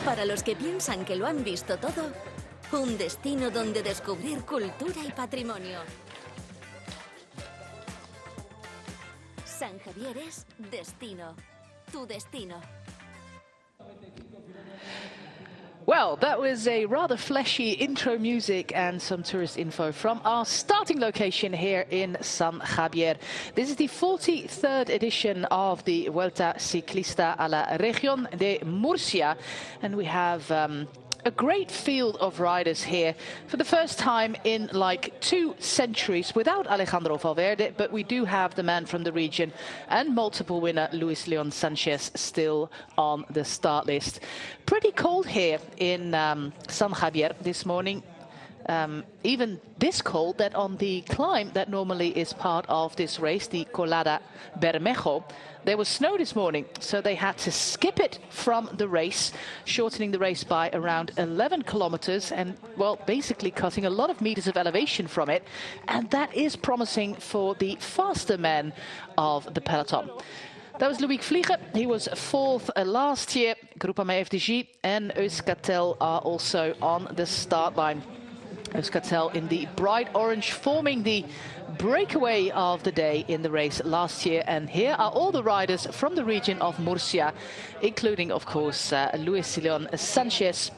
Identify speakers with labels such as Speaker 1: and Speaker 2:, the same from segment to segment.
Speaker 1: Para los que piensan que lo han visto todo, un destino donde descubrir cultura y patrimonio. San Javier es destino. Tu destino.
Speaker 2: Well, that was a rather fleshy intro music and some tourist info from our starting location here in San Javier. This is the 43rd edition of the Vuelta Ciclista a la Región de Murcia, and we have a great field of riders here for the first time in like 2 centuries without Alejandro Valverde, but we do have the man from the region and multiple winner Luis Leon Sanchez still on the start list. Pretty cold here in San Javier this morning. Even this cold that on the climb that normally is part of this race, the Colada Bermejo, there was snow this morning, so they had to skip it from the race, shortening the race by around 11 kilometers and, well, basically cutting a lot of meters of elevation from it. And that is promising for the faster men of the peloton. That was Loïc Vliegen. He was 4th last year. Groupama FDG and Euskaltel are also on the start line. Euskaltel in the bright orange, forming the breakaway of the day in the race last year. And here are all the riders from the region of Murcia, including, of course, Luis Leon Sanchez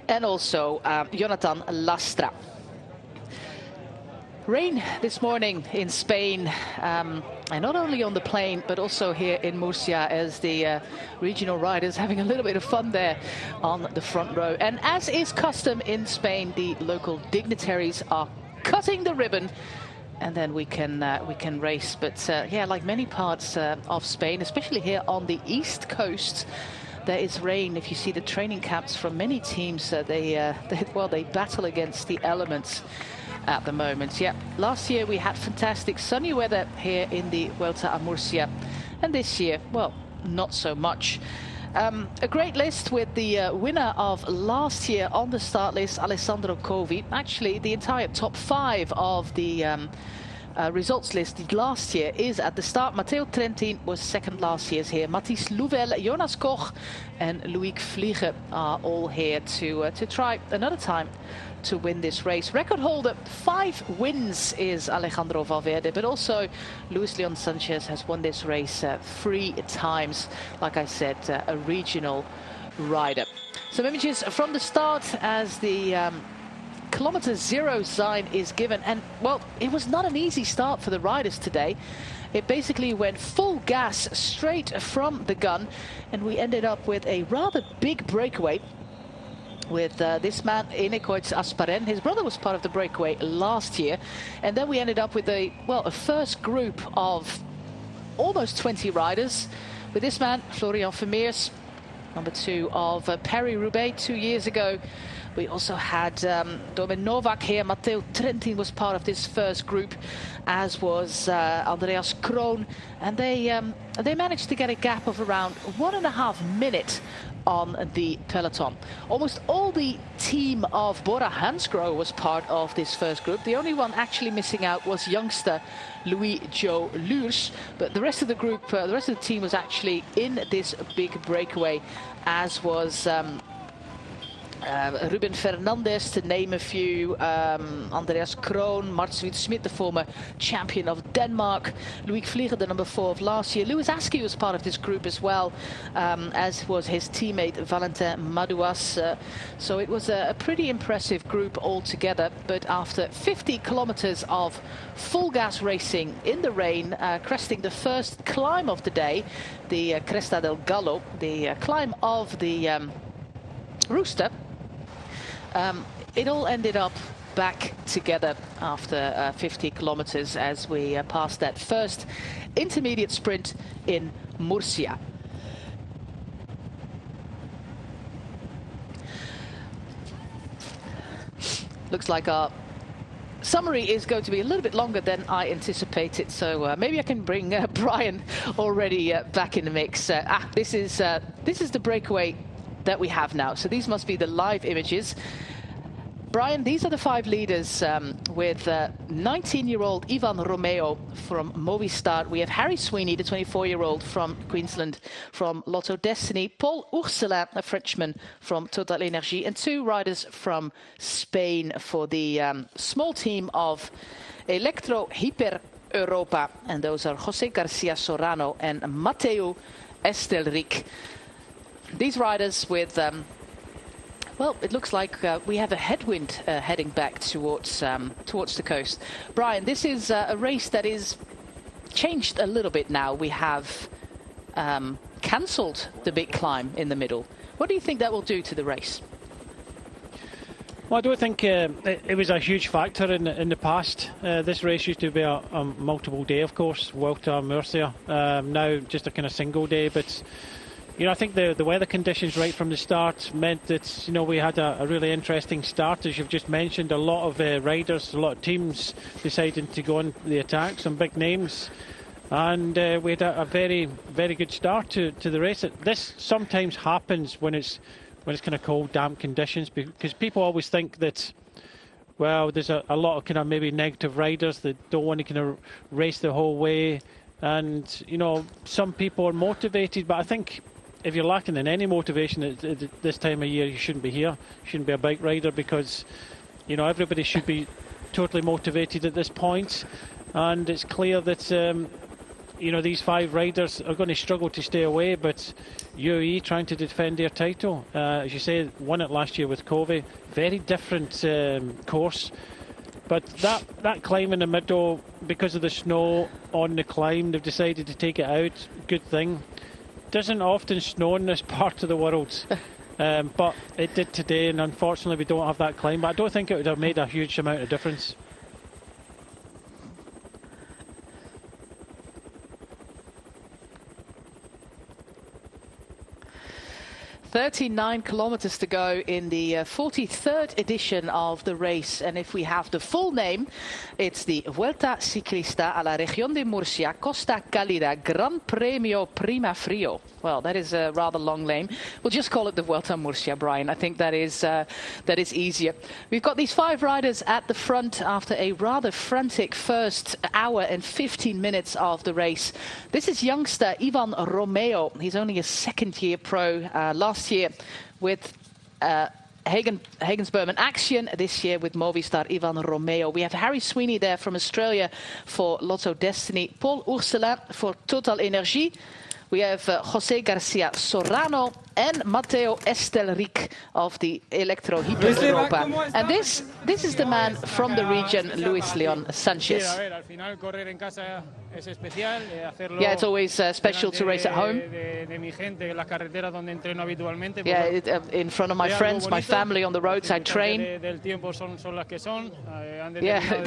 Speaker 2: and also Jonathan Lastra. Rain this morning in Spain, and not only on the plain, but also here in Murcia, as the regional riders having a little bit of fun there on the front row. And as is custom in Spain, the local dignitaries are cutting the ribbon, and then we can race. But yeah, like many parts of Spain, especially here on the east coast, there is rain. If you see the training camps from many teams, they battle against the elements at the moment. Yeah, last year we had fantastic sunny weather here in the Vuelta a Murcia, and this year, well, not so much. A great list with the winner of last year on the start list, Alessandro Covi. Actually, the entire top 5 of the results list last year is at the start. Matteo Trentin was 2nd last year here. Mathis Louvel, Jonas Koch and Loïc Vliegen are all here to try another time to win this race. Record holder 5 wins is Alejandro Valverde, but also Luis Leon Sanchez has won this race 3 times. Like I said, a regional rider. Some images from the start as the kilometer 0 sign is given, and well, it was not an easy start for the riders today. It basically went full gas straight from the gun, and we ended up with a rather big breakaway with this man, Enecoits Asparen. His brother was part of the breakaway last year. And then we ended up with a first group of almost 20 riders. With this man, Florian Vermeers, number 2 of Paris-Roubaix 2 years ago. We also had Domen Novak here. Matteo Trentin was part of this first group, as was Andreas Kroon. And they managed to get a gap of around 1.5 minutes on the peloton. Almost all the team of Bora Hansgrohe was part of this first group. The only one actually missing out was youngster Louis-Jo Luurs, but the rest of the group, the rest of the team was actually in this big breakaway, as was Ruben Fernandez, to name a few, Andreas Kroon, Martin Smit, the former champion of Denmark, Loïc Vliegen, the number 4 of last year. Louis Askew was part of this group as well, as was his teammate Valentin Madouas. So it was a pretty impressive group altogether. But after 50 kilometers of full gas racing in the rain, cresting the first climb of the day, the Cresta del Gallo, the climb of the Rooster, it all ended up back together after 50 kilometers as we passed that first intermediate sprint in Murcia. Looks like our summary is going to be a little bit longer than I anticipated, so maybe I can bring Brian already back in the mix. This is the breakaway that we have now. So these must be the live images. Brian, these are the 5 leaders with 19-year-old Ivan Romeo from Movistar. We have Harry Sweeney, the 24-year-old from Queensland, from Lotto Destiny. Paul Ourselin, a Frenchman from Total Energie. And 2 riders from Spain for the small team of Electro Hyper Europa. And those are José García Sorano and Mateu Estelric. These riders with... well, it looks like we have a headwind heading back towards the coast. Brian, this is a race that is changed a little bit now. We have cancelled the big climb in the middle. What do you think that will do to the race?
Speaker 3: Well, I don't think it was a huge factor in the past. This race used to be a multiple day, of course, Vuelta, Murcia. Now just a kind of single day, but... You know, I think the weather conditions right from the start meant that, you know, we had a really interesting start. As you've just mentioned, a lot of riders, a lot of teams deciding to go on the attack, some big names. And we had a very, very good start to the race. This sometimes happens when it's kind of cold, damp conditions, because people always think that, well, there's a lot of kind of maybe negative riders that don't want to kind of race the whole way. And, you know, some people are motivated, but I think... if you're lacking in any motivation at this time of year, you shouldn't be here. You shouldn't be a bike rider, because, you know, everybody should be totally motivated at this point. And it's clear that, you know, these 5 riders are going to struggle to stay away. But UAE trying to defend their title, as you say, won it last year with Covey. Very different course. But that climb in the middle, because of the snow on the climb, they've decided to take it out. Good thing. Doesn't often snow in this part of the world, but it did today, and unfortunately we don't have that climb. But I don't think it would have made a huge amount of difference.
Speaker 2: 39 kilometers to go in the 43rd edition of the race. And if we have the full name, it's the Vuelta Ciclista a la Región de Murcia, Costa Cálida, Gran Premio Prima Frio. Well, that is a rather long name. We'll just call it the Vuelta Murcia, Brian. I think that is easier. We've got these 5 riders at the front after a rather frantic first hour and 15 minutes of the race. This is youngster Ivan Romeo. He's only a second-year pro. Last year with Hagens-Berman Action, this year with Movistar, Ivan Romeo. We have Harry Sweeney there from Australia for Lotto Destiny, Paul Ourselin for Total Energie. We have José García Sorano and Mateu Estelric of the Electro Hyper Europa. And this is the man from the region, Luis Leon Sanchez. Yeah, it's always special to race at home. Yeah, in front of my friends, my family on the roads, I train. Yeah,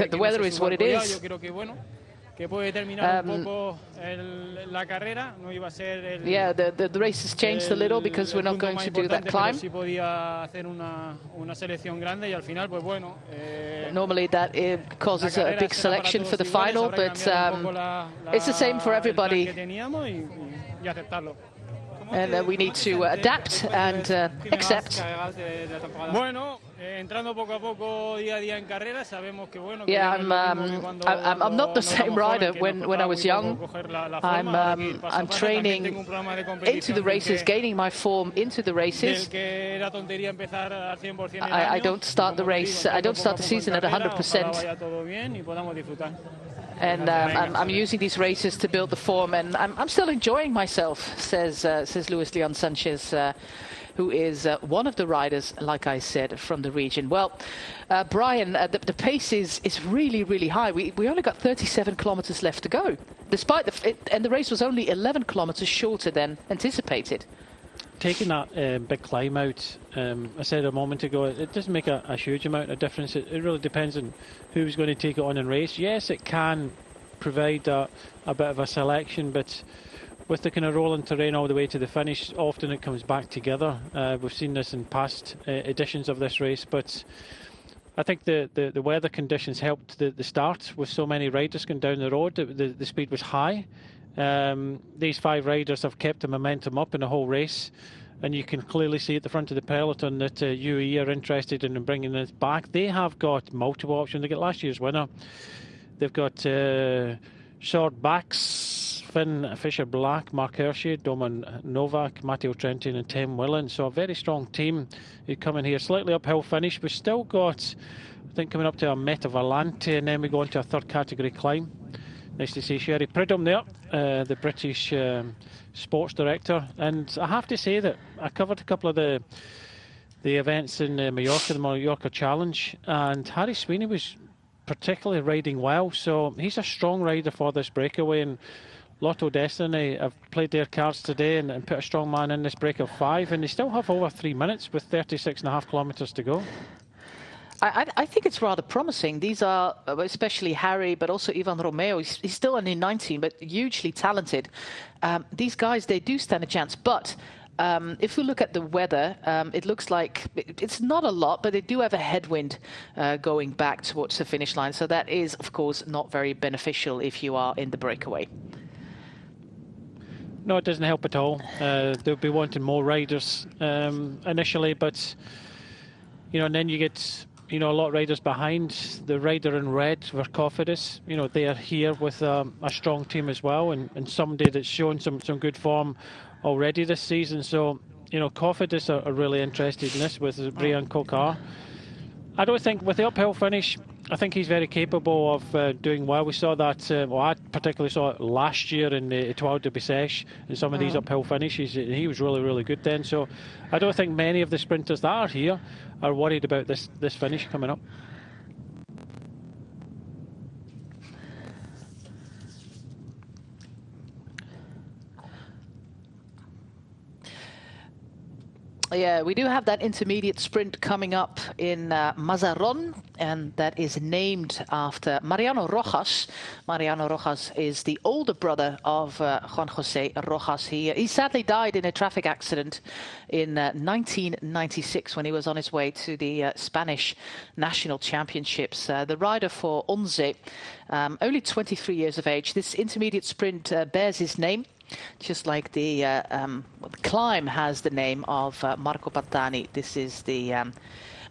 Speaker 2: the weather is what it is. Yeah, the race has changed a little because we're not going to do that climb. Normally that causes a big selection for the final, but it's the same for everybody. And we need to adapt and accept. Yeah, I'm not the same rider when I was young. I'm training into the races, gaining my form into the races. I don't start the race. I don't start the season at 100%. And I'm using these races to build the form, and I'm still enjoying myself, says Luis Leon Sanchez, who is one of the riders, like I said, from the region. Well, Brian, the pace is really, really high. We only got 37 kilometers left to go, despite and the race was only 11 kilometers shorter than anticipated.
Speaker 3: Taking that big climb out, I said a moment ago, it doesn't make a huge amount of difference. It really depends on who's going to take it on and race. Yes, it can provide a bit of a selection, but with the kind of rolling terrain all the way to the finish, often it comes back together. We've seen this in past editions of this race, but I think the weather conditions helped the start with so many riders going down the road. The speed was high. These 5 riders have kept the momentum up in the whole race. and you can clearly see at the front of the peloton that UE are interested in bringing this back. They have got multiple options. They got last year's winner. They've got short backs, Finn Fisher-Black, Mark Hirschi, Domen Novak, Matteo Trentin and Tim Willen. So a very strong team who come in here. Slightly uphill finish. We've still got, I think, coming up to a Meta Volante, and then we go into a third category climb. Nice to see Sherry Pridham there, the British sports director. And I have to say that I covered a couple of the events in Mallorca, the Mallorca Challenge, and Harry Sweeney was particularly riding well. So he's a strong rider for this breakaway, and Lotto Destiny have played their cards today and put a strong man in this break of 5, and they still have over 3 minutes with 36.5 kilometres to go.
Speaker 2: I think it's rather promising. These are, especially Harry, but also Ivan Romeo. He's still only 19, but hugely talented. These guys, they do stand a chance. But if we look at the weather, it looks like it's not a lot, but they do have a headwind going back towards the finish line. So that is, of course, not very beneficial if you are in the breakaway.
Speaker 3: No, it doesn't help at all. They'll be wanting more riders initially, but, you know, and then you get, you know, a lot of riders behind. The rider in red, Verkofidis, you know, they are here with a strong team as well, and somebody that's shown some good form already this season. So, you know, Cofidis are really interested in this with Brian Kokar. I don't think, with the uphill finish, I think he's very capable of doing well. We saw that, well, I particularly saw it last year in the Étoile de Bessèges in some of these uphill finishes. He was really, really good then. So I don't think many of the sprinters that are here are worried about this finish coming up.
Speaker 2: Yeah, we do have that intermediate sprint coming up in Mazarrón, and that is named after Mariano Rojas. Mariano Rojas is the older brother of Juan José Rojas. He sadly died in a traffic accident in 1996 when he was on his way to the Spanish national championships. The rider for Once, only 23 years of age. This intermediate sprint bears his name. Just like the climb has the name of Marco Pantani. This is the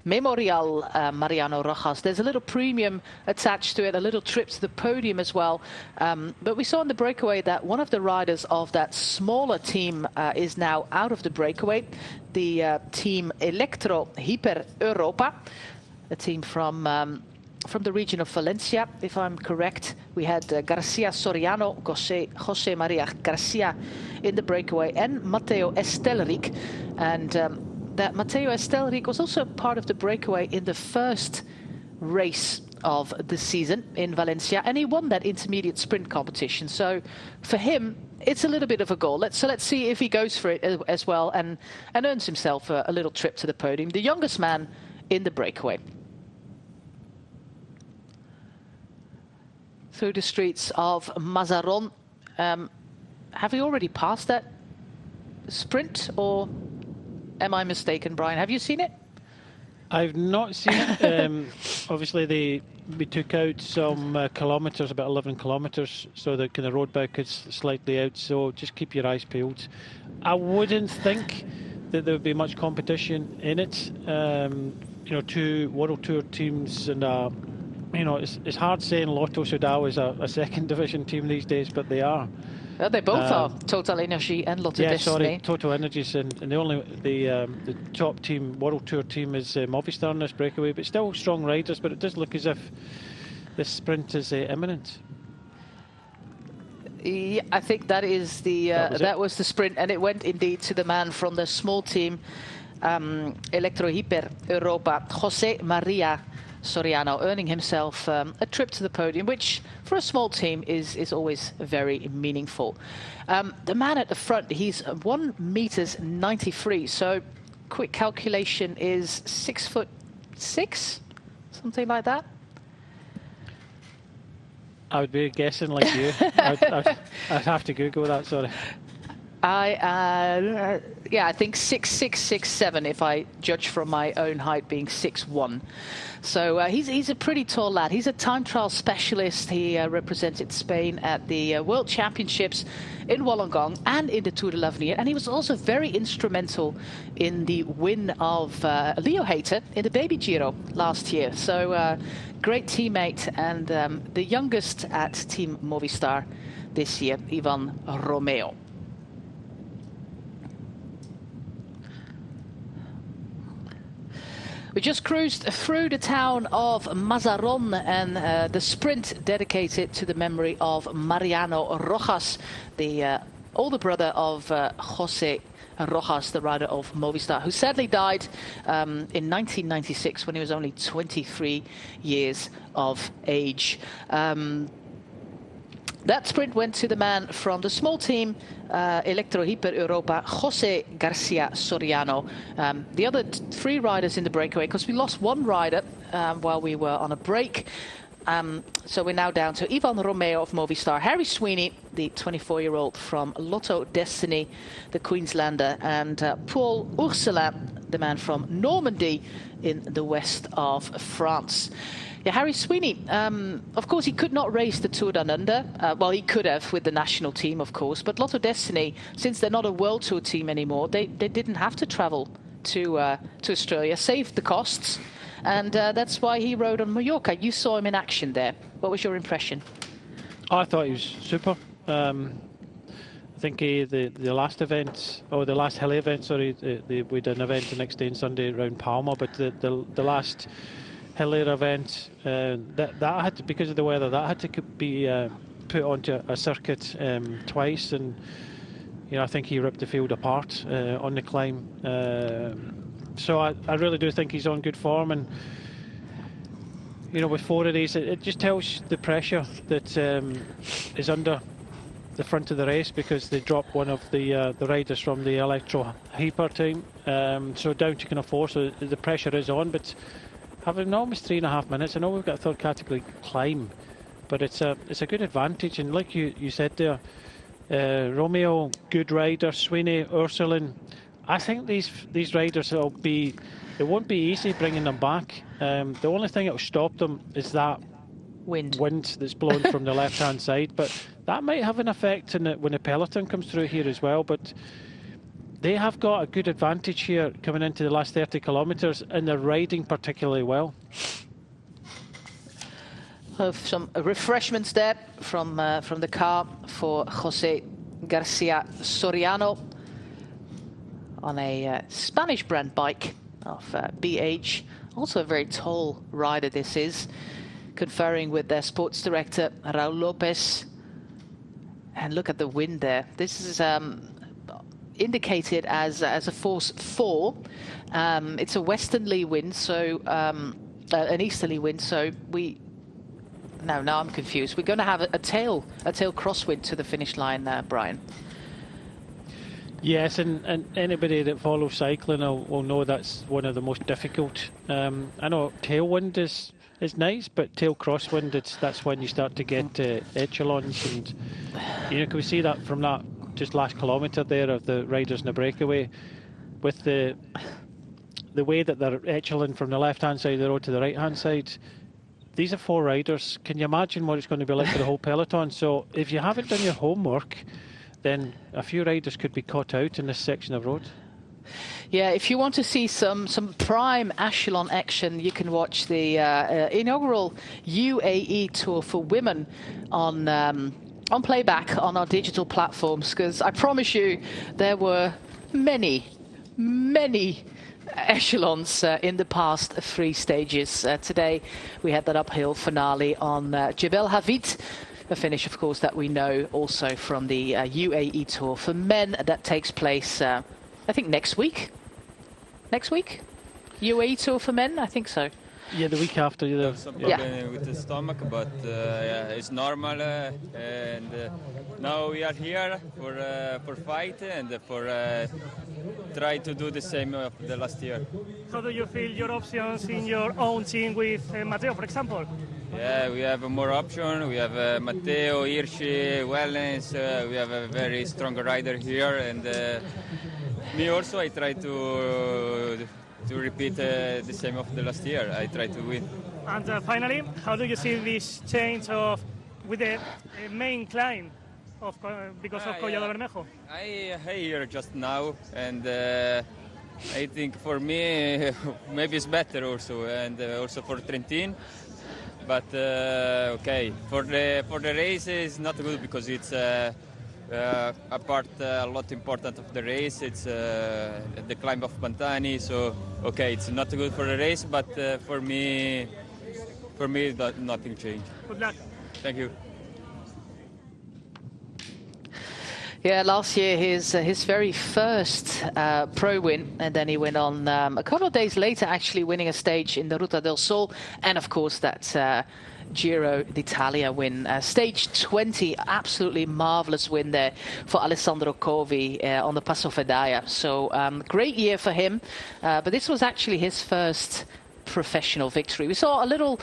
Speaker 2: Memorial Mariano Rojas. There's a little premium attached to it, a little trip to the podium as well. But we saw in the breakaway that one of the riders of that smaller team is now out of the breakaway. The team Electro Hyper Europa, a team from the region of Valencia, if I'm correct. We had Garcia Soriano, Jose Maria Garcia in the breakaway, and Matteo Estelric. And that Matteo Estelric was also part of the breakaway in the first race of the season in Valencia, and he won that intermediate sprint competition. So for him, it's a little bit of a goal. Let's see if he goes for it as well and earns himself a little trip to the podium. The youngest man in the breakaway. Through the streets of Mazarrón. Have we already passed that sprint, or am I mistaken, Brian? Have you seen it?
Speaker 3: I've not seen it. Obviously, we took out some kilometres, about 11 kilometres, so the kind of road book is slightly out, so just keep your eyes peeled. I wouldn't think that there would be much competition in it. You know, 2 World Tour teams, and you know, it's hard saying Lotto Soudal is a second division team these days, but they are.
Speaker 2: Well, they both are. Total Energy and Lotto Destiny.
Speaker 3: Sorry, Total Energies, and the top team, World Tour team, is Movistar in this breakaway, but still strong riders. But it does look as if this sprint is imminent.
Speaker 2: Yeah, I think that is that was the sprint, and it went indeed to the man from the small team, Electro Hyper Europa, Jose Maria Soriano, earning himself a trip to the podium, which for a small team is always very meaningful. The man at the front, he's 1.93 meters, so quick calculation is 6'6", something like that.
Speaker 3: I would be guessing like you. I'd have to Google that, sorry.
Speaker 2: I think 6'6", 6'7", if I judge from my own height being 6'1". So he's a pretty tall lad. He's a time trial specialist. He represented Spain at the World Championships in Wollongong and in the Tour de l'Avenir. And he was also very instrumental in the win of Leo Hayter in the Baby Giro last year. So great teammate, and the youngest at Team Movistar this year, Ivan Romeo. We just cruised through the town of Mazarón, and the sprint dedicated to the memory of Mariano Rojas, the older brother of José Rojas, the rider of Movistar, who sadly died in 1996 when he was only 23 years of age. That sprint went to the man from the small team, Electro Hyper Europa, José García Soriano. The other three riders in the breakaway, because we lost one rider while we were on a break. So we're now down to Ivan Romeo of Movistar, Harry Sweeney, the 24-year-old from Lotto Destiny, the Queenslander, and Paul Ursulin, the man from Normandy in the west of France. Yeah, Harry Sweeney, of course, he could not race the Tour Down Under. Well, he could have with the national team, of course. But Lotto Destiny, since they're not a World Tour team anymore, they didn't have to travel to Australia, saved the costs. And that's why he rode on Mallorca. You saw him in action there. What was your impression?
Speaker 3: I thought he was super. I think the last event, or the last hilly event, sorry, we did an event the next day on Sunday around Palma, but the last hillier event, that had to, because of the weather, that had to be put onto a circuit twice, and I think he ripped the field apart on the climb. So I really do think he's on good form, and with 4 of these, it just tells the pressure that is under the front of the race, because they dropped one of the riders from the Electro Hyper team, so down to kind of 4, so the pressure is on. But having almost 3.5 minutes, I know we've got a third category climb, but it's a good advantage. And like you said there, Romeo, good rider, Sweeney, Ursulin, I think these riders it won't be easy bringing them back. The only thing that will stop them is that wind that's blown from the left-hand side, but that might have an effect when the peloton comes through here as well. But they have got a good advantage here coming into the last 30 kilometres, and they're riding particularly well.
Speaker 2: Some refreshments there from the car for José García Soriano on a Spanish brand bike of BH. Also a very tall rider this is, conferring with their sports director Raul Lopez. And look at the wind there. This is indicated as a force 4. It's a westerly wind, so an easterly wind. So now I'm confused. We're going to have a tail crosswind to the finish line, Brian.
Speaker 3: Yes, and anybody that follows cycling will know that's one of the most difficult. I know tailwind is nice, but tail crosswind, that's when you start to get echelons, and can we see that from that just last kilometre there of the riders in the breakaway, with the way that they're echelon from the left-hand side of the road to the right-hand side. These are 4 riders. Can you imagine what it's going to be like for the whole peloton? So if you haven't done your homework, then a few riders could be caught out in this section of road.
Speaker 2: Yeah, if you want to see some prime echelon action, you can watch the inaugural UAE Tour for women on playback on our digital platforms, because I promise you there were many echelons in the past 3 stages. Today we had that uphill finale on Jebel Havid, a finish, of course, that we know also from the UAE Tour for men that takes place, I think, next week. Next week? UAE Tour for men? I think so.
Speaker 3: Yeah, the week after.
Speaker 4: I have some problem with the stomach, but yeah, it's normal. And now we are here for fight and for try to do the same of the last year.
Speaker 5: How do you feel your options in your own team with Matteo, for example?
Speaker 4: Yeah, we have more options. We have Matteo, Hirschi, Wellens. We have a very strong rider here, and me also. I try to repeat the same of the last year. I try to win.
Speaker 5: And finally, how do you see this change with the main climb because of Collado Bermejo?
Speaker 4: I hear just now, and I think for me maybe it's better also, and also for Trentin. But okay, for the race it's not good because it's a lot important of the race. It's the climb of Pantani, so okay, it's not good for the race, but for me nothing changed.
Speaker 5: Good luck.
Speaker 4: Thank you.
Speaker 2: Yeah, last year his very first pro win, and then he went on a couple of days later actually winning a stage in the Ruta del Sol, and of course that Giro d'Italia win. Stage 20, absolutely marvellous win there for Alessandro Covi on the Passo Fedaya. So great year for him, but this was actually his first professional victory. We saw a little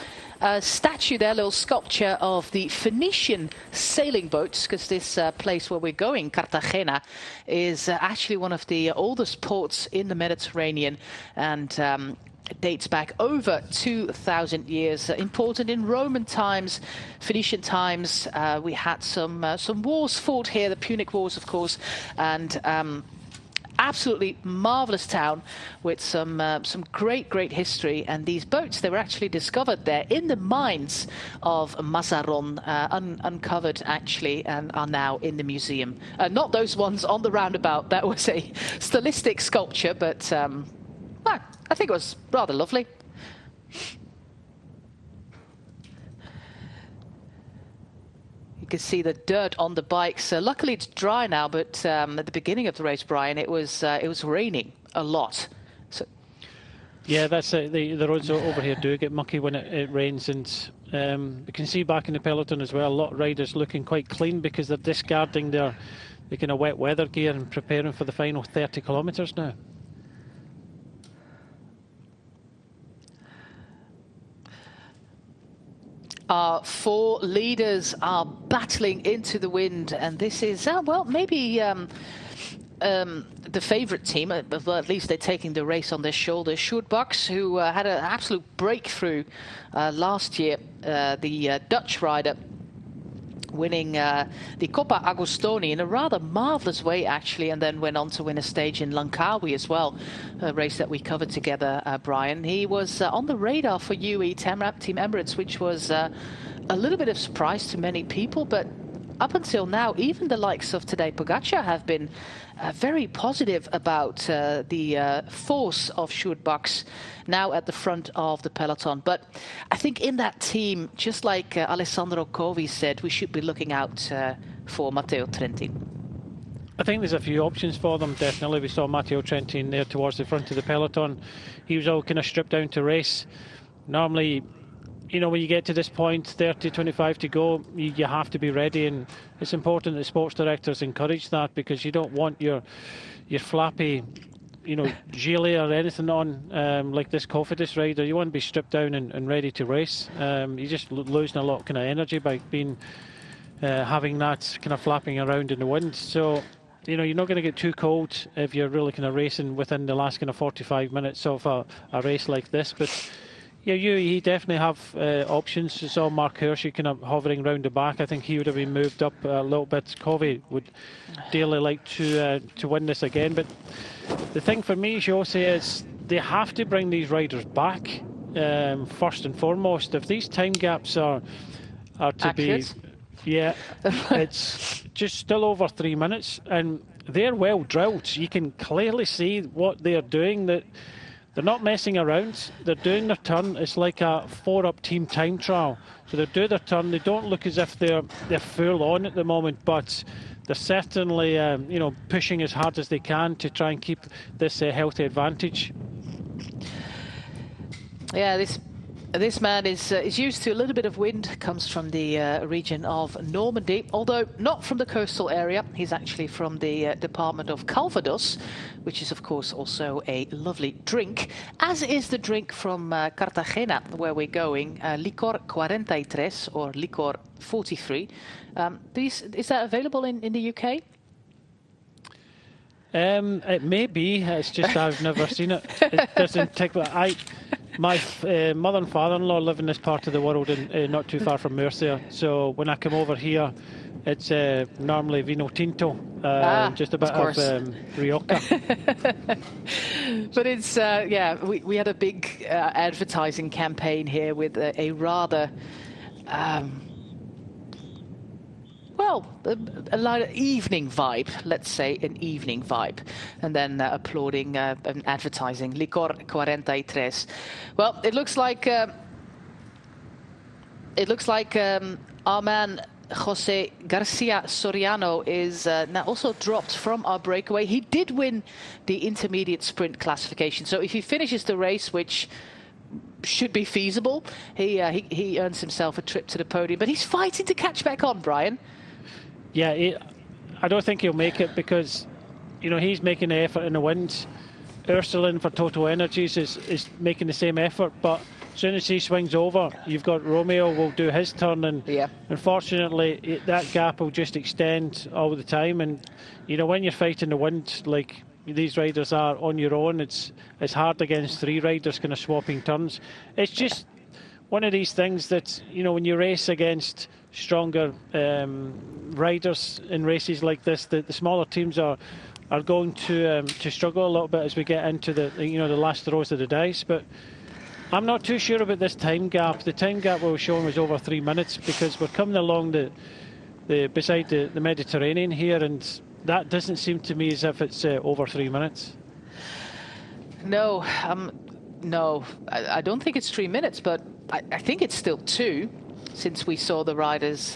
Speaker 2: statue there, a little sculpture of the Phoenician sailing boats, because this place where we're going, Cartagena, is actually one of the oldest ports in the Mediterranean, and it dates back over 2,000 years. Important in Roman times, Phoenician times. We had some wars fought here, the Punic Wars, of course, and absolutely marvelous town with some great history. And these boats, they were actually discovered there in the mines of Mazaron, uncovered actually, and are now in the museum. Not those ones on the roundabout. That was a stylistic sculpture, but I think it was rather lovely. You can see the dirt on the bikes. Luckily, it's dry now, but at the beginning of the race, Brian, it was raining a lot. So
Speaker 3: yeah, that's it. The roads over here do get mucky when it rains, and you can see back in the peloton as well, a lot of riders looking quite clean because they're discarding their kind of wet weather gear and preparing for the final 30 kilometres now.
Speaker 2: Our four leaders are battling into the wind, and this is, well, maybe the favourite team, well, at least they're taking the race on their shoulders. Sjoerd, who had an absolute breakthrough last year, the Dutch rider, winning the Coppa Agostoni in a rather marvellous way, actually, and then went on to win a stage in Langkawi as well, a race that we covered together, Brian. He was on the radar for UAE Team Emirates, which was a little bit of surprise to many people, but up until now, even the likes of Tadej Pogacar have been very positive about the force of Sjoerd now at the front of the peloton. But I think in that team, just like Alessandro Covi said, we should be looking out for Matteo Trentin.
Speaker 3: I think there's a few options for them, definitely. We saw Matteo Trentin there towards the front of the peloton. He was all kind of stripped down to race. Normally, you know, when you get to this point, 30, 25 to go, you have to be ready, and it's important that sports directors encourage that, because you don't want your flappy, you know, gilet or anything on like this Cofidis rider. You want to be stripped down and ready to race. You're just losing a lot of kind of energy by being having that kind of flapping around in the wind. So, you know, you're not going to get too cold if you're really kind of racing within the last kind of 45 minutes of a race like this. But yeah, you definitely have options. You saw Mark Hirschi kind of hovering round the back. I think he would have been moved up a little bit. Covi would dearly like to win this again. But the thing for me, Jose, is they have to bring these riders back first and foremost. If these time gaps are to
Speaker 2: accurate.
Speaker 3: Yeah, it's just still over 3 minutes, and they're well drilled. You can clearly see what they're doing. That they're not messing around. They're doing their turn. It's like a 4-up team time trial. So they do their turn. They don't look as if they're full on at the moment, but they're certainly you know, pushing as hard as they can to try and keep this healthy advantage.
Speaker 2: Yeah, this This man is used to a little bit of wind, comes from the region of Normandy, although not from the coastal area. He's actually from the department of Calvados, which is, of course, also a lovely drink, as is the drink from Cartagena, where we're going, Licor 43 or Licor 43. Is that available in the UK?
Speaker 3: It may be. It's just I've never seen it. It doesn't take. My mother and father-in-law live in this part of the world, and not too far from Murcia. So when I come over here, it's normally vino tinto, just a bit of Rioja.
Speaker 2: But it's yeah. We had a big advertising campaign here with a rather. Well, a evening vibe, let's say an evening vibe, and then applauding and advertising Licor 43. Well, it looks like our man Jose Garcia Soriano is now also dropped from our breakaway. He did win the intermediate sprint classification, so if he finishes the race, which should be feasible, he earns himself a trip to the podium. But he's fighting to catch back on, Brian.
Speaker 3: Yeah, I don't think he'll make it because, he's making the effort in the wind. Ursuline for Total Energies is making the same effort, but as soon as he swings over, you've got Romeo will do his turn, and unfortunately that gap will just extend all the time. And when you're fighting the wind like these riders are on your own, it's hard against three riders kind of swapping turns. It's just one of these things that when you race against stronger riders in races like this, the smaller teams are going to struggle a little bit as we get into the last throws of the dice. But I'm not too sure about this time gap. The time gap we were showing was over 3 minutes because we're coming along beside the Mediterranean here, and that doesn't seem to me as if it's over 3 minutes.
Speaker 2: No, I don't think it's 3 minutes, but I think it's still 2. Since we saw the riders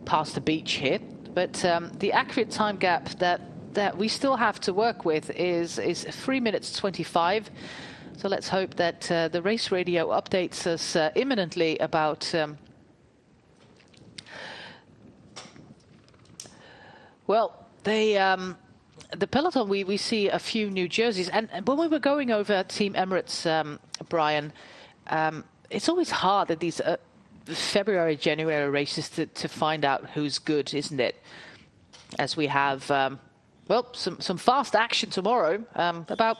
Speaker 2: pass the beach here. But the accurate time gap that we still have to work with is 3 minutes 25. So let's hope that the race radio updates us imminently about the peloton. We see a few new jerseys, and when we were going over Team Emirates, Brian, it's always hard at these February, January races to find out who's good, isn't it? As we have, some fast action tomorrow, about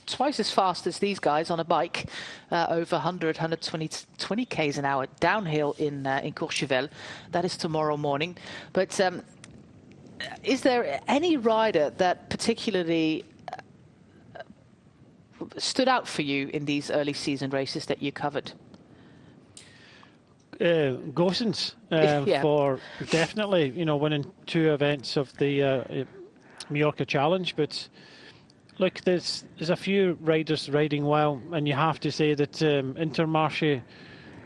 Speaker 2: twice as fast as these guys on a bike, over 120 k's an hour downhill in Courchevel. That is tomorrow morning. But is there any rider that particularly stood out for you in these early season races that you covered?
Speaker 3: Goossens for definitely, winning 2 events of the Mallorca Challenge. But look, there's a few riders riding well, and you have to say that Intermarché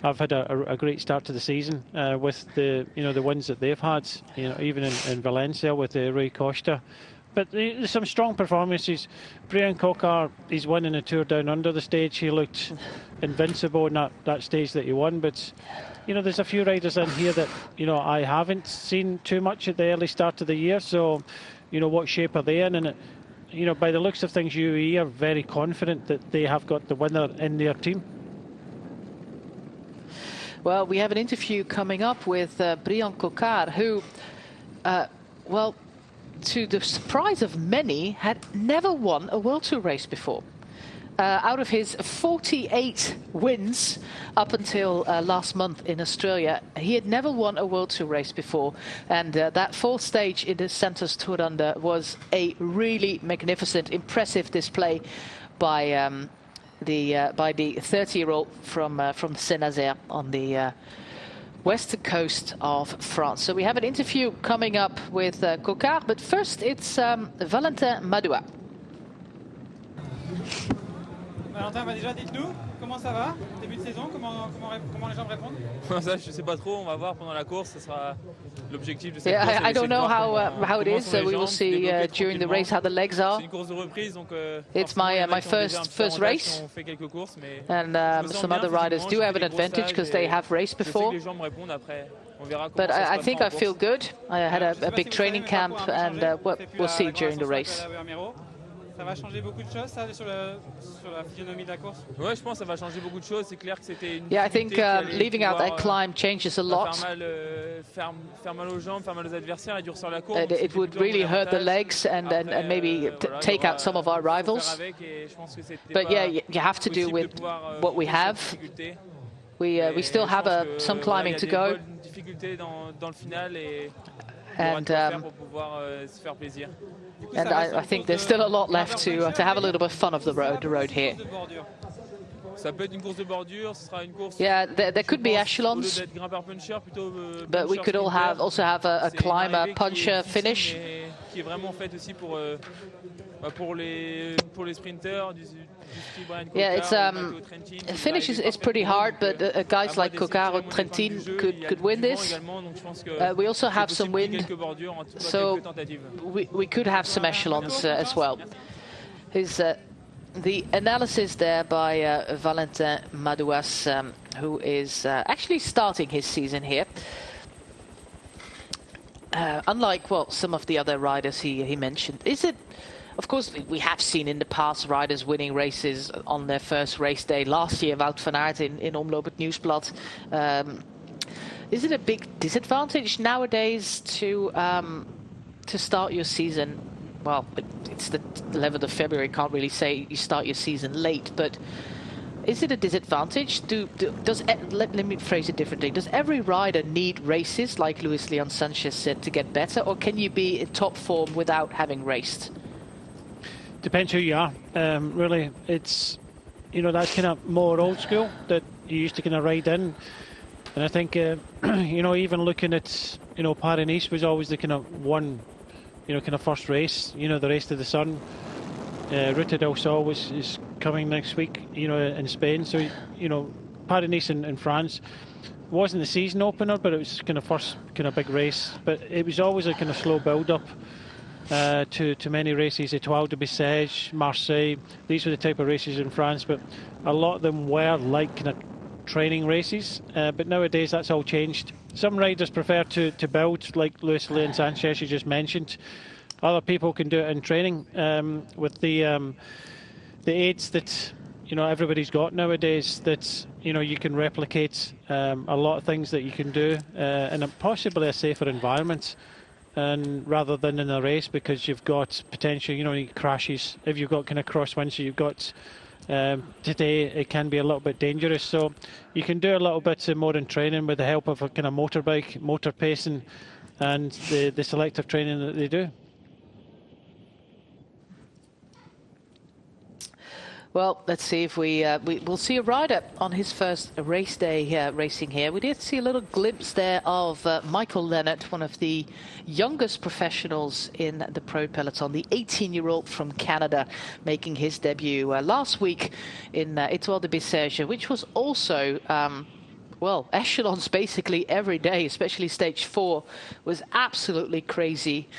Speaker 3: have had a great start to the season with the wins that they've had. Even in Valencia with Rui Costa. But there's some strong performances. Brian Coquard, he's winning the Tour Down Under the stage. He looked invincible in that stage that he won. But, there's a few riders in here that, I haven't seen too much at the early start of the year. So, what shape are they in? And, by the looks of things, UAE are very confident that they have got the winner in their team.
Speaker 2: Well, we have an interview coming up with Brian Coquard, who, to the surprise of many, had never won a World Tour race before. Out of his 48 wins up until last month in Australia, he had never won a World Tour race before. And that 4th stage in the Santos Tour Under was a really magnificent, impressive display by the 30-year-old from Saint-Nazaire on the western coast of France. So we have an interview coming up with Coquard, but first it's Valentin Madouas.
Speaker 6: Valentin, déjà dites-nous, comment ça va? Début de saison, comment les gens répondent?
Speaker 4: Ça, je sais pas trop, on va voir pendant la course, ce sera l'objectif de cette course.
Speaker 2: Yeah, I don't know how it is, so we will see during the race how the legs are.
Speaker 4: C'est une course de reprise, donc
Speaker 2: it's my first race,
Speaker 4: on fait quelques courses, mais
Speaker 2: and some other riders do have an advantage because they have raced before.
Speaker 4: Les gens me répondent après.
Speaker 2: But I think I feel good. I had a big training camp, and we'll see during the race.
Speaker 6: Ça va changer beaucoup de choses, ça, sur la physionomie de la course?
Speaker 4: Ouais, je pense que ça va changer beaucoup de choses. C'est clair que c'était une.
Speaker 2: Yeah, I think leaving out that climb changes a lot.
Speaker 4: Faire mal aux jambes, faire mal aux adversaires et durcir la course.
Speaker 2: It would really hurt the legs and maybe take out some of our rivals. But yeah, you have to do with what we have. We still have some climbing to go. And I think there's still a lot left to have a little bit of fun of the road here. Yeah, there could be echelons, but we could also have a climber puncher finish. Yeah, it's finish is pretty hard, but guys like Coquard or Trentin could win this. We also have some wind, so we could have some echelons as well. The analysis there by Valentin Madouas, who is actually starting his season here. Unlike, well, some of the other riders he mentioned, is it? Of course, we have seen in the past riders winning races on their first race day. Last year, Wout van Aert in Omloop het Nieuwsblad. Is it a big disadvantage nowadays to start your season? Well, it's the 11th of February. Can't really say you start your season late, but is it a disadvantage? Let me phrase it differently. Does every rider need races, like Luis Leon Sanchez said, to get better, or can you be in top form without having raced?
Speaker 3: Depends who you are. Really, it's, you know, that's kind of more old school that you used to kind of ride in. And I think, you know, even looking at, you know, Paris-Nice was always the kind of one, you know, kind of first race, you know, the race to the sun. Ruta del Sol is coming next week, you know, in Spain. So, you know, Paris-Nice in France wasn't the season opener, but it was kind of first kind of big race. But it was always a kind of slow build-up to many races. Étoile de Bessèges, Marseille, these were the type of races in France, but a lot of them were like kind of training races. But nowadays that's all changed. Some riders prefer to build, like Luis Leon Sanchez you just mentioned. Other people can do it in training with the aids that, you know, everybody's got nowadays, that, you know, you can replicate a lot of things that you can do in possibly a safer environment, and rather than in a race, because you've got potential, you know, crashes. If you've got kind of crosswinds, so you've got today, it can be a little bit dangerous. So you can do a little bit more in training with the help of a kind of motorbike, motor pacing, and the selective training that they do.
Speaker 2: Well, let's see if we'll see a rider on his first race day racing here. We did see a little glimpse there of Michael Leonard, one of the youngest professionals in the pro peloton, the 18-year-old from Canada, making his debut last week in Étoile de Bessèges, which was also well, echelons basically every day, especially stage 4 was absolutely crazy,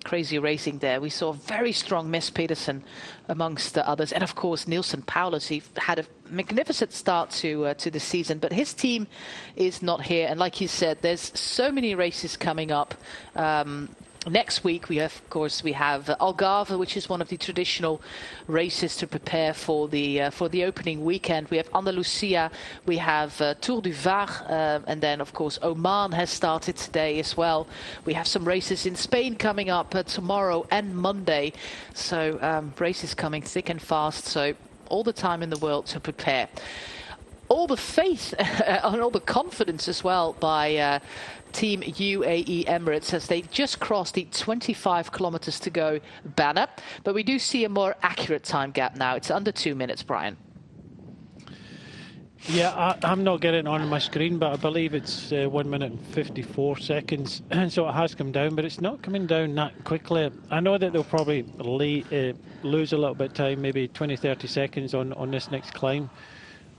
Speaker 2: crazy racing there. We saw very strong Miss Peterson amongst the others, and of course Nielsen Paulus. He had a magnificent start to the season, but his team is not here. And like you said, there's so many races coming up. Next week, we have Algarve, which is one of the traditional races to prepare for the opening weekend. We have Andalusia, we have Tour du Var, and then of course Oman has started today as well. We have some races in Spain coming up tomorrow and Monday. So races coming thick and fast. So all the time in the world to prepare. All the faith and all the confidence as well by Team UAE Emirates as they just crossed the 25 kilometers to go banner. But we do see a more accurate time gap now. It's under 2 minutes, Brian.
Speaker 3: Yeah, I'm not getting it on my screen, but I believe it's 1 minute and 54 seconds. So it has come down, but it's not coming down that quickly. I know that they'll probably lose a little bit of time, maybe 20, 30 seconds on this next climb.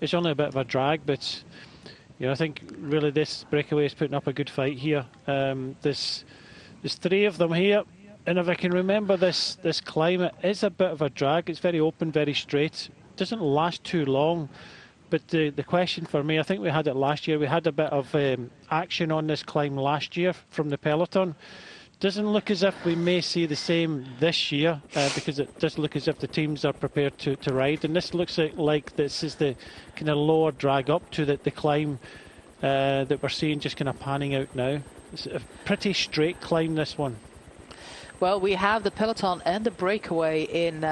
Speaker 3: It's only a bit of a drag, but I think really this breakaway is putting up a good fight here. There's 3 of them here, and if I can remember this climb, it is a bit of a drag. It's very open, very straight. It doesn't last too long. But the question for me, I think we had it last year. We had a bit of action on this climb last year from the peloton. Doesn't look as if we may see the same this year because it does look as if the teams are prepared to ride. And this looks like this is the kind of lower drag up to the climb that we're seeing just kind of panning out now. It's a pretty straight climb, this one.
Speaker 2: Well, we have the peloton and the breakaway in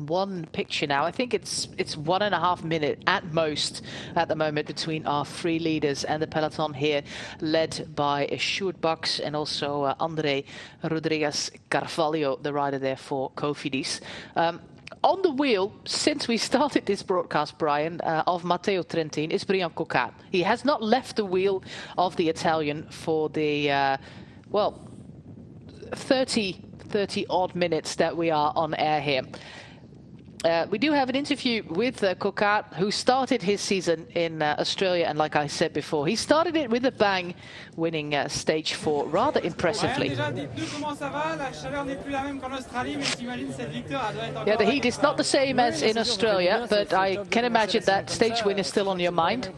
Speaker 2: one picture now. I think it's 1.5 minutes at most at the moment between our 3 leaders and the peloton here, led by Sjoerd Baks and also André Rodriguez Carvalho, the rider there for Cofidis. On the wheel, since we started this broadcast, Brian, of Matteo Trentin, is Brian Coquard. He has not left the wheel of the Italian for the, 30 odd minutes that we are on air here. We do have an interview with Coquard, who started his season in Australia, and like I said before, he started it with a bang, winning stage 4 rather impressively. Yeah, the heat is not the same as in Australia, but I can imagine that stage win is still on your mind.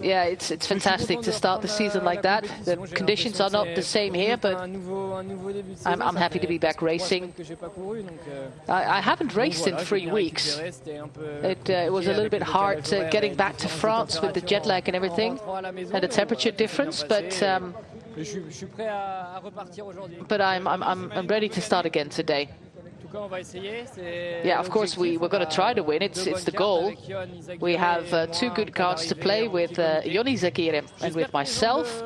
Speaker 2: Yeah, it's fantastic to start the season like that. The conditions are not the same here, but I'm happy to be back racing. I haven't raced in 3 weeks. It was a little bit hard getting back to France with the jet lag and everything, and the temperature difference, but I'm ready to start again today. Yeah, of course we're going to try to win. It's the goal. We have 2 good cards to play with Joni Zakire and with myself,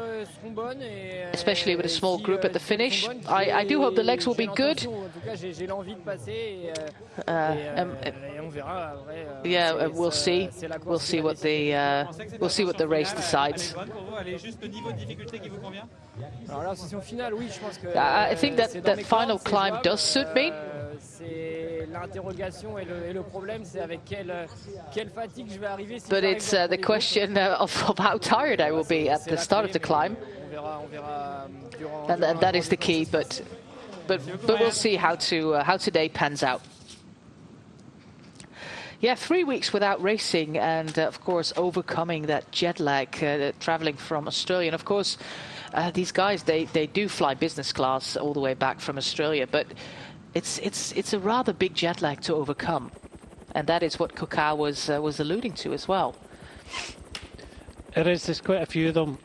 Speaker 2: especially with a small group at the finish. I do hope the legs will be good. Yeah, we'll see. We'll see what the race decides. I think that final climb does suit me. But it's the question of how tired I will be at the start of the climb, and that is the key. But we'll see how today pans out. Yeah, 3 weeks without racing, and of course overcoming that jet lag, traveling from Australia. And of course, these guys they do fly business class all the way back from Australia, but it's a rather big jet lag to overcome, and that is what Coquard was alluding to as well.
Speaker 3: It is. There's quite a few of them,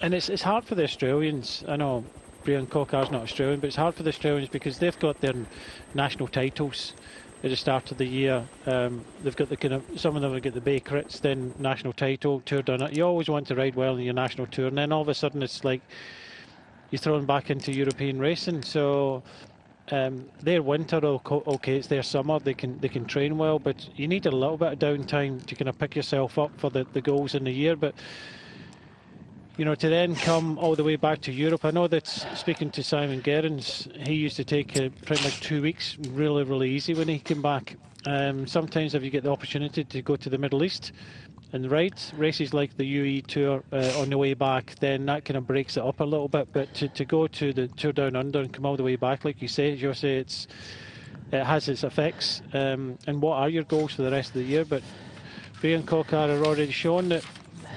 Speaker 3: and it's hard for the Australians. I know Brian Coquard's not Australian, but it's hard for the Australians because they've got their national titles at the start of the year. They've got the kind of, some of them have got the Bay Crits, then national title, Tour done it. You always want to ride well in your national tour, and then all of a sudden it's like you're thrown back into European racing. So their winter, okay, it's their summer, they can train well, but you need a little bit of downtime to kind of pick yourself up for the goals in the year. But to then come all the way back to Europe, I know that speaking to Simon Gerrans, he used to take pretty much 2 weeks really, really easy when he came back. Sometimes if you get the opportunity to go to the Middle East and ride races like the UAE Tour on the way back, then that kind of breaks it up a little bit. But to go to the Tour Down Under and come all the way back, like you say, Jose, it has its effects. And what are your goals for the rest of the year? But Brian Coquard has already shown that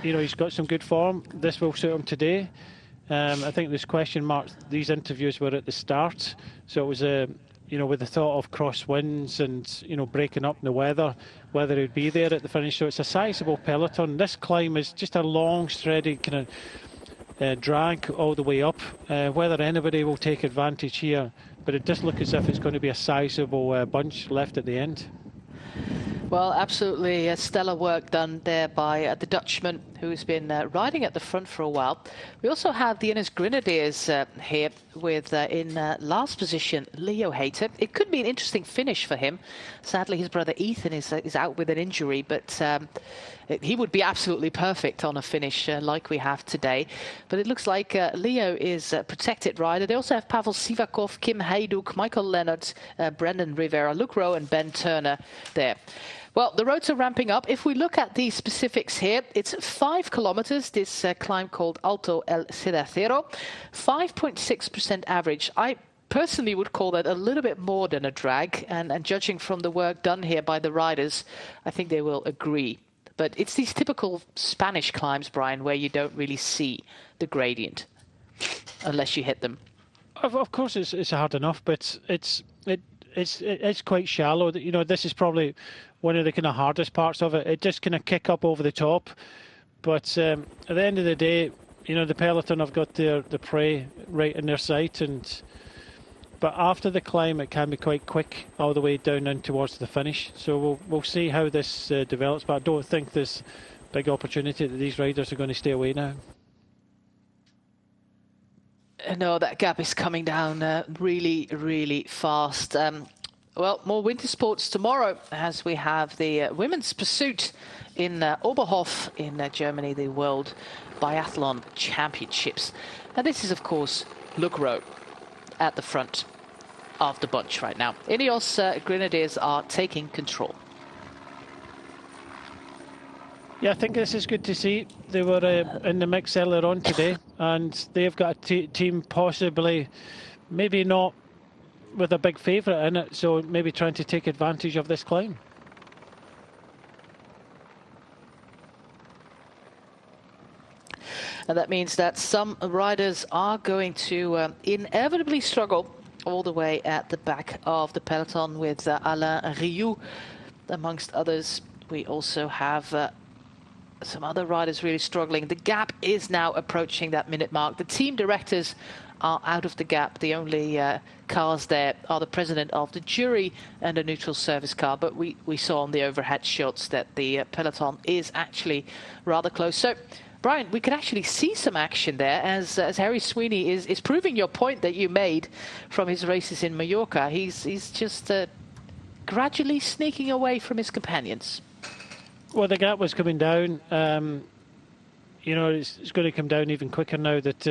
Speaker 3: he's got some good form. This will suit him today. I think this question marks, these interviews were at the start, so it was with the thought of crosswinds and breaking up in the weather, whether he'd be there at the finish. So it's a sizable peloton. This climb is just a long, steady kind of drag all the way up. Whether anybody will take advantage here, but it does look as if it's going to be a sizable bunch left at the end.
Speaker 2: Well, absolutely stellar work done there by the Dutchman who's been riding at the front for a while. We also have the Ingles Grenadiers here with, in last position, Leo Hayter. It could be an interesting finish for him. Sadly, his brother Ethan is out with an injury, but he would be absolutely perfect on a finish like we have today. But it looks like Leo is a protected rider. They also have Pavel Sivakov, Kim Hayduk, Michael Leonard, Brendan Rivera, Luke Rowe and Ben Turner there. Well, the roads are ramping up. If we look at the specifics here, it's 5 kilometers, this climb called Alto El Cedacero, 5.6% average. I personally would call that a little bit more than a drag. And judging from the work done here by the riders, I think they will agree. But it's these typical Spanish climbs, Brian, where you don't really see the gradient unless you hit them.
Speaker 3: Of course, it's hard enough, but it's quite shallow. You know, this is probably one of the kind of hardest parts of it. It just kind of kick up over the top. But at the end of the day, you know, the peloton have got the prey right in their sight. But after the climb, it can be quite quick all the way down in towards the finish. So we'll see how this develops. But I don't think there's big opportunity that these riders are going to stay away now.
Speaker 2: No, that gap is coming down really, really fast. Well, more winter sports tomorrow as we have the women's pursuit in Oberhof in Germany, the World Biathlon Championships. And this is, of course, Luke Rowe at the front of the bunch right now. Ingles Grenadiers are taking control.
Speaker 3: Yeah, I think this is good to see. They were in the mix earlier on today, and they've got a team possibly, maybe not with a big favourite in it, so maybe trying to take advantage of this climb.
Speaker 2: And that means that some riders are going to inevitably struggle all the way at the back of the peloton with Alain Rioux, amongst others. We also have some other riders really struggling. The gap is now approaching that minute mark. The team directors are out of the gap. The only cars there are the president of the jury and a neutral service car. But we saw on the overhead shots that the peloton is actually rather close. So, Brian, we could actually see some action there as Harry Sweeney is proving your point that you made from his races in Mallorca. He's just gradually sneaking away from his companions.
Speaker 3: Well, the gap was coming down. You know, it's going to come down even quicker now that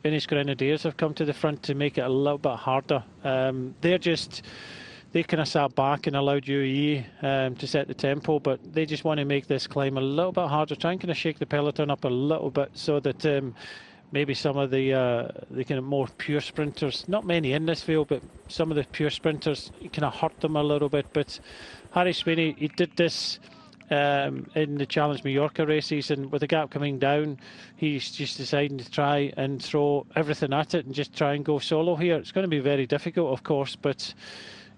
Speaker 3: Ingles Grenadiers have come to the front to make it a little bit harder. They kind of sat back and allowed UAE to set the tempo, but they just want to make this climb a little bit harder, try and kind of shake the peloton up a little bit so that maybe some of the kind of more pure sprinters, not many in this field, but some of the pure sprinters, kind of hurt them a little bit. But Harry Sweeney, he did this in the Challenge Mallorca races, and with the gap coming down, he's just deciding to try and throw everything at it and just try and go solo here. It's going to be very difficult, of course, but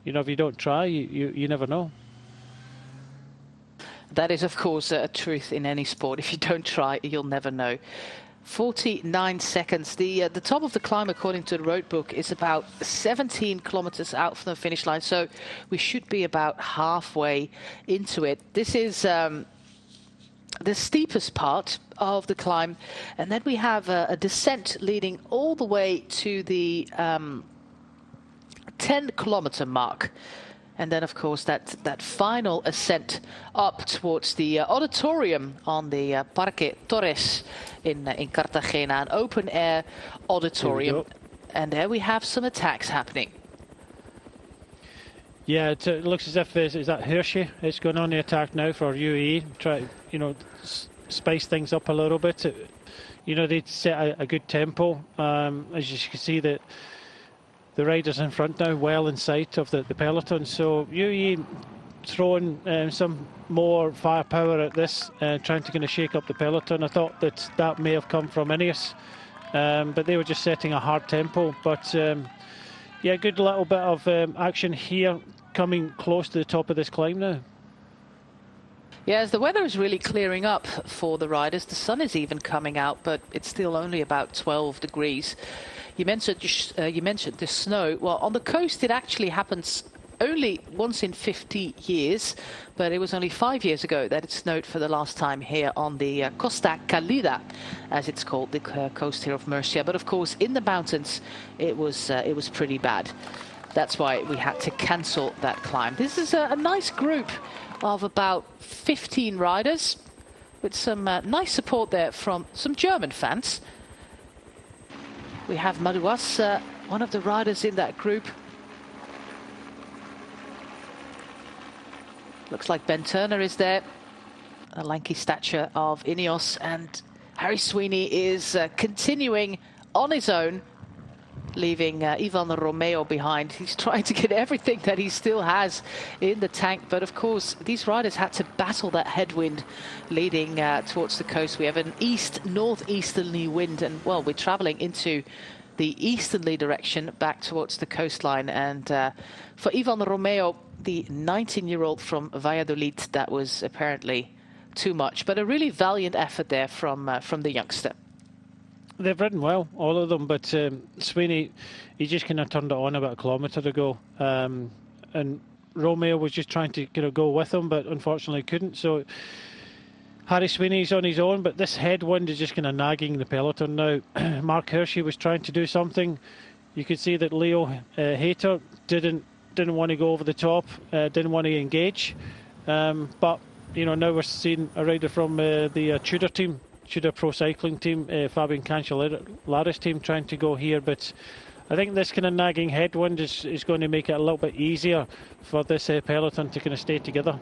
Speaker 3: you know, if you don't try, you never know.
Speaker 2: That is, of course, a truth in any sport. If you don't try, you'll never know. 49 seconds. The top of the climb, according to the road book, is about 17 kilometers out from the finish line. So we should be about halfway into it. This is the steepest part of the climb. And then we have a descent leading all the way to the 10-kilometer mark. And then, of course, that final ascent up towards the auditorium on the Parque Torres in Cartagena, an open-air auditorium. And there we have some attacks happening.
Speaker 3: Yeah, it looks as if is that Hershey is going on the attack now for UAE. Try, you know, spice things up a little bit. You know, they set a good tempo. As you can see, that the riders in front now, well in sight of the peloton. So UAE throwing some more firepower at this, trying to kind of shake up the peloton. I thought that may have come from Ingles, but they were just setting a hard tempo. But yeah, good little bit of action here, coming close to the top of this climb now.
Speaker 2: Yeah, as the weather is really clearing up for the riders. The sun is even coming out, but it's still only about 12 degrees. You mentioned the snow. Well, on the coast, it actually happens only once in 50 years, but it was only 5 years ago that it snowed for the last time here on the Costa Cálida, as it's called, the coast here of Murcia. But of course, in the mountains, it was pretty bad. That's why we had to cancel that climb. This is a nice group of about 15 riders with some nice support there from some German fans. We have Madouas, one of the riders in that group. Looks like Ben Turner is there, a lanky stature of Ineos, and Harry Sweeney is continuing on his own, leaving Ivan Romeo behind. He's trying to get everything that he still has in the tank, but of course these riders had to battle that headwind leading towards the coast. We have an northeasterly wind, and well, we're traveling into the easterly direction back towards the coastline, and for Ivan Romeo, the 19-year-old from Valladolid, that was apparently too much, but a really valiant effort there from the youngster.
Speaker 3: They've ridden well, all of them, but Sweeney, he just kind of turned it on about a kilometre ago, and Romeo was just trying to go with him, but unfortunately couldn't. So Harry Sweeney's on his own, but this headwind is just kind of nagging the peloton now. Mark Hirschi was trying to do something. You could see that Leo Hayter didn't want to go over the top, didn't want to engage, but now we're seeing a rider from the Tudor team, Tudor Pro Cycling team, Fabian Cancellara's team, trying to go here, but I think this kind of nagging headwind is going to make it a little bit easier for this peloton to kind of stay together.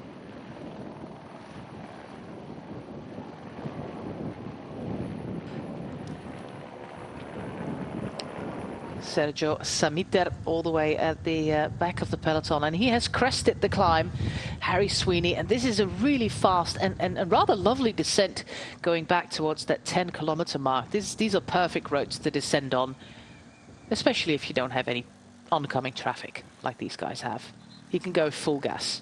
Speaker 2: Sergio Samiter all the way at the back of the peloton, and he has crested the climb, Harry Sweeney, and this is a really fast and rather lovely descent going back towards that 10-kilometer mark. These are perfect roads to descend on, especially if you don't have any oncoming traffic like these guys have. You can go full gas.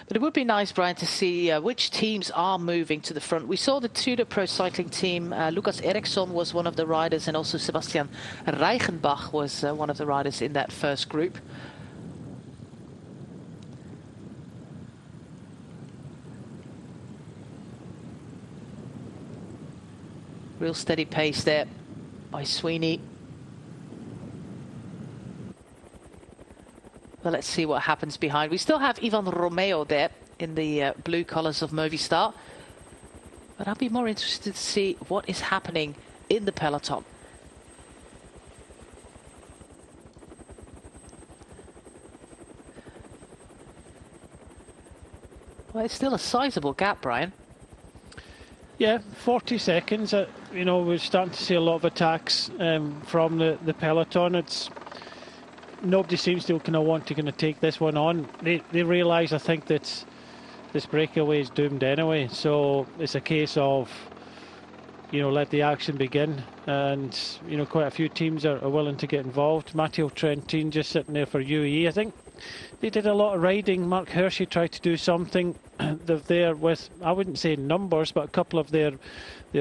Speaker 2: But it would be nice, Brian, to see which teams are moving to the front. We saw the Tudor Pro Cycling team. Lucas Eriksson was one of the riders, and also Sebastian Reichenbach was one of the riders in that first group. Real steady pace there by Sweeney. Well, let's see what happens behind. We still have Ivan Romeo there in the blue colours of Movistar. But I'll be more interested to see what is happening in the peloton. Well, it's still a sizable gap, Brian.
Speaker 3: Yeah, 40 seconds. We're starting to see a lot of attacks from the peloton. Nobody seems to kind of want to take this one on. They realise, I think, that this breakaway is doomed anyway. So it's a case of, let the action begin. And, quite a few teams are willing to get involved. Matteo Trentin just sitting there for UAE. I think they did a lot of riding. Mark Hirschi tried to do something. They're there with, I wouldn't say numbers, but a couple of their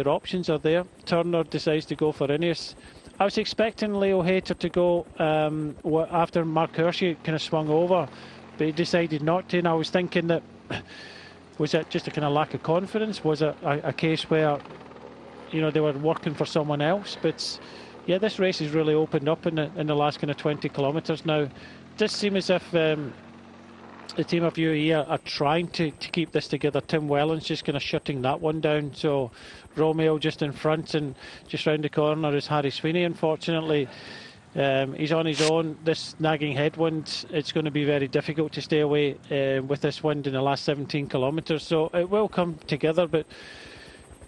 Speaker 3: options are there. Turner decides to go for Ineos. I was expecting Leo Hayter to go after Mark Hirschi kind of swung over, but he decided not to. And I was thinking that, was it just a kind of lack of confidence? Was it a case where, they were working for someone else? But yeah, this race has really opened up in the last kind of 20 kilometres now. It does seem as if the team of UAE are trying to keep this together. Tim Wellens just kind of shutting that one down. So Romeo just in front, and just round the corner is Harry Sweeney. Unfortunately, he's on his own. This nagging headwind, it's going to be very difficult to stay away with this wind in the last 17 kilometres. So it will come together, but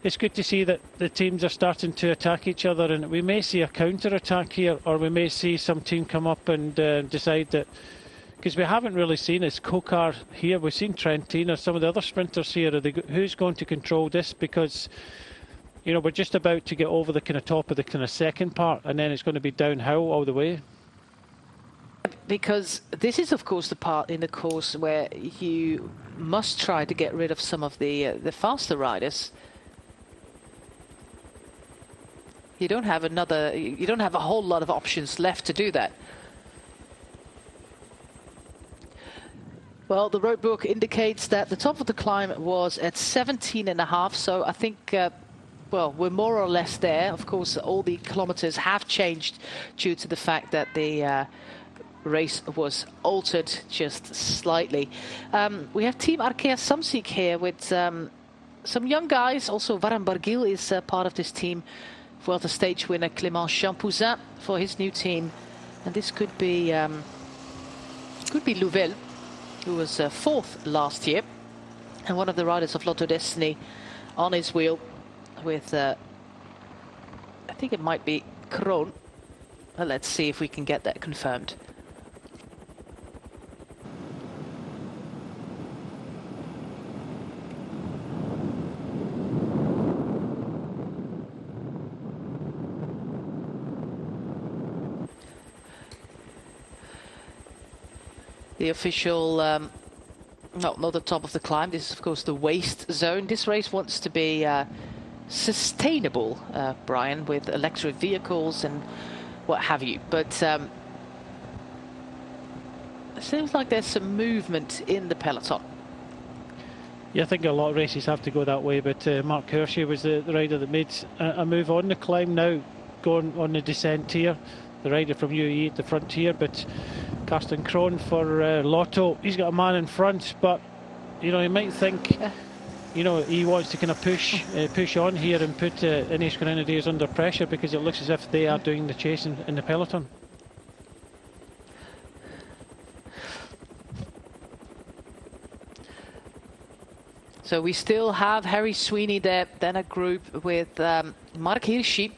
Speaker 3: it's good to see that the teams are starting to attack each other, and we may see a counter-attack here, or we may see some team come up and decide that, because we haven't really seen this Kokar here. We've seen Trentin or some of the other sprinters here. Who's going to control this? Because, we're just about to get over the kind of top of the kind of second part, and then it's going to be downhill all the way.
Speaker 2: Because this is, of course, the part in the course where you must try to get rid of some of the faster riders. You don't have a whole lot of options left to do that. Well, the road book indicates that the top of the climb was at 17.5, so I think, well, we're more or less there. Of course, all the kilometers have changed due to the fact that the race was altered just slightly. We have Team Arkea Samsic here with some young guys. Also, Varane Barguil is part of this team. Vuelta stage winner Clément Champouzin for his new team. And this could be Louvel, who was fourth last year, and one of the riders of Lotto Destiny on his wheel with, I think it might be Kroon. Well, let's see if we can get that confirmed. The official, not the top of the climb. This is, of course, the waste zone. This race wants to be sustainable, Brian, with electric vehicles and what have you. But it seems like there's some movement in the peloton.
Speaker 3: Yeah, I think a lot of races have to go that way, but Mark Hirschi was the rider that made a move on the climb, now going on the descent here. The rider from UAE at the front here, but Karsten Kroon for Lotto, he's got a man in front, but you know, you might think, you know, he wants to kind of push on here and put Ineos Grenadiers under pressure, because it looks as if they are doing the chase in the peloton.
Speaker 2: So we still have Harry Sweeney there, then a group with Mark Hirschi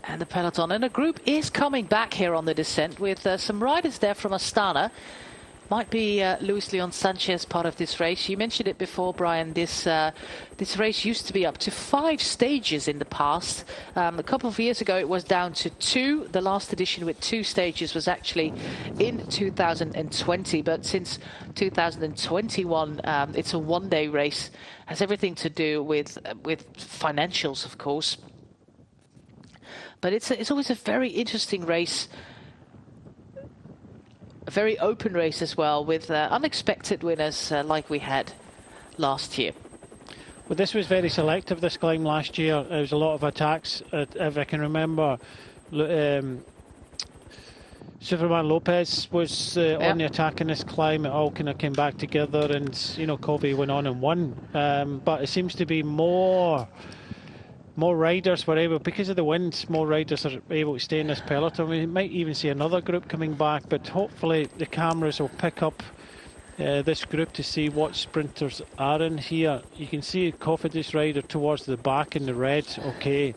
Speaker 2: and the peloton, and a group is coming back here on the descent with some riders there from Astana. Might be Luis Leon Sanchez part of this race. You mentioned it before, Brian. This race used to be up to 5 stages in the past. A couple of years ago it was down to 2. The last edition with 2 stages was actually in 2020, but since 2021 it's a one-day race. Has everything to do with financials, of course. But it's always a very interesting race, a very open race as well, with unexpected winners like we had last year.
Speaker 3: Well, this was very selective, this climb last year. There was a lot of attacks. If I can remember, Superman Lopez was on the attack in this climb. It all kind of came back together, and you know, Covey went on and won. But it seems to be more riders were able, because of the wind, more riders are able to stay in this peloton. We might even see another group coming back, but hopefully the cameras will pick up this group to see what sprinters are in here. You can see Cofidis rider towards the back in the red. Okay,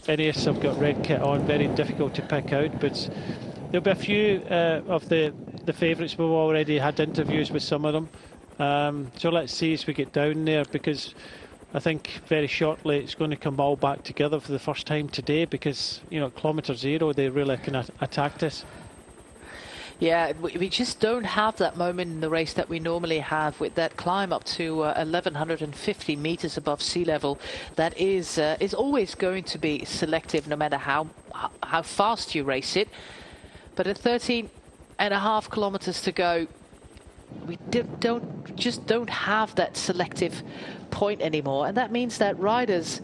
Speaker 3: Ineos have got red kit on, very difficult to pick out, but there'll be a few of the favourites. We've already had interviews with some of them, so let's see as we get down there, because I think very shortly it's going to come all back together for the first time today, because, you know, at kilometre 0 they really can attack us.
Speaker 2: Yeah, we just don't have that moment in the race that we normally have, with that climb up to 1,150 meters above sea level. That is always going to be selective, no matter how fast you race it. But at 13.5 kilometers to go, we don't have that selective point anymore, and that means that riders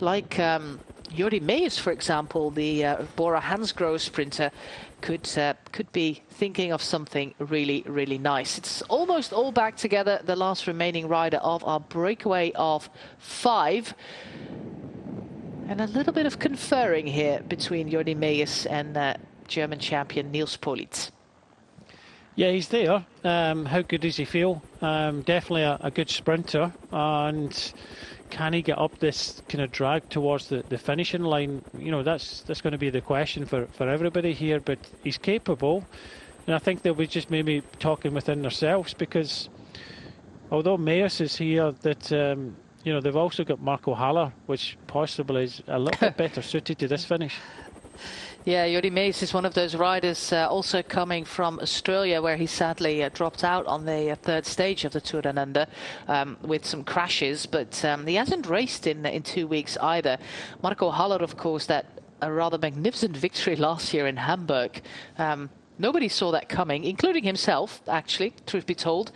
Speaker 2: like Jordi Meijers, for example, the Bora Hansgrohe sprinter, could be thinking of something really, really nice. It's almost all back together. The last remaining rider of our breakaway of 5, and a little bit of conferring here between Jordi Meijers and German champion Niels Politz.
Speaker 3: Yeah, he's there. How good does he feel? Definitely a good sprinter. And can he get up this kind of drag towards the finishing line? You know, that's going to be the question for everybody here. But he's capable. And I think they'll be just maybe talking within themselves, because although Meijers is here, that you know, they've also got Marco Haller, which possibly is a little bit better suited to this finish.
Speaker 2: Yeah, Jordi Meijers is one of those riders also coming from Australia, where he sadly dropped out on the 3rd stage of the Tour Down Under with some crashes, but he hasn't raced in 2 weeks either. Marco Haller, of course, that a rather magnificent victory last year in Hamburg. Nobody saw that coming, including himself, actually, truth be told,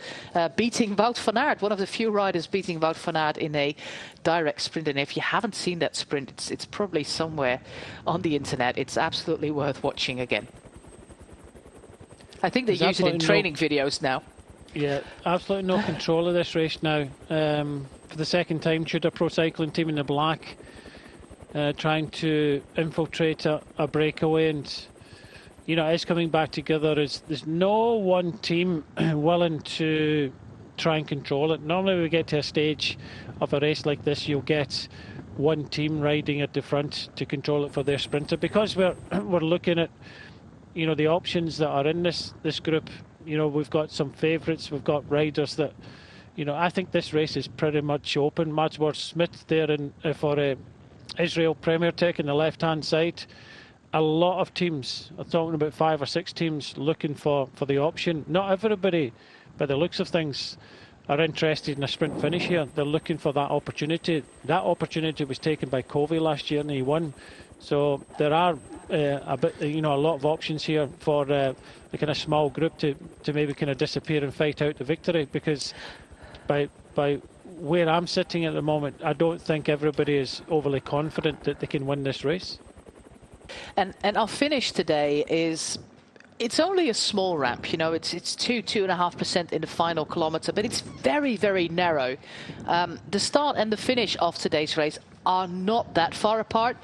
Speaker 2: beating Wout van Aert, one of the few riders beating Wout van Aert in a direct sprint. And if you haven't seen that sprint, it's probably somewhere on the internet. It's absolutely worth watching again. I think they use it in training videos now. Yeah, absolutely no control of this race now. For the second time, Tudor Pro Cycling team in the black, trying to infiltrate a breakaway, and you know, it's coming back together. There's no one team willing to try and control it. Normally we get to a stage of a race like this, you'll get one team riding at the front to control it for their sprinter, because we're looking at, you know, the options that are in this group. You know, we've got some favourites, we've got riders that, you know, I think this race is pretty much open. Madsworth Smith there for Israel Premier Tech on the left hand side. A lot of teams, I'm talking about 5 or 6 teams looking for the option. Not everybody, by the looks of things, are interested in a sprint finish here. They're looking for that opportunity. That opportunity was taken by Covey last year and he won. So there are a lot of options here for the kind of small group to maybe kind of disappear and fight out the victory, because by where I'm sitting at the moment, I don't think everybody is overly confident that they can win this race. And our finish today is, it's only a small ramp, you know, it's 2.5% in the final kilometre, but it's very, very narrow. The start and the finish of today's race are not that far apart.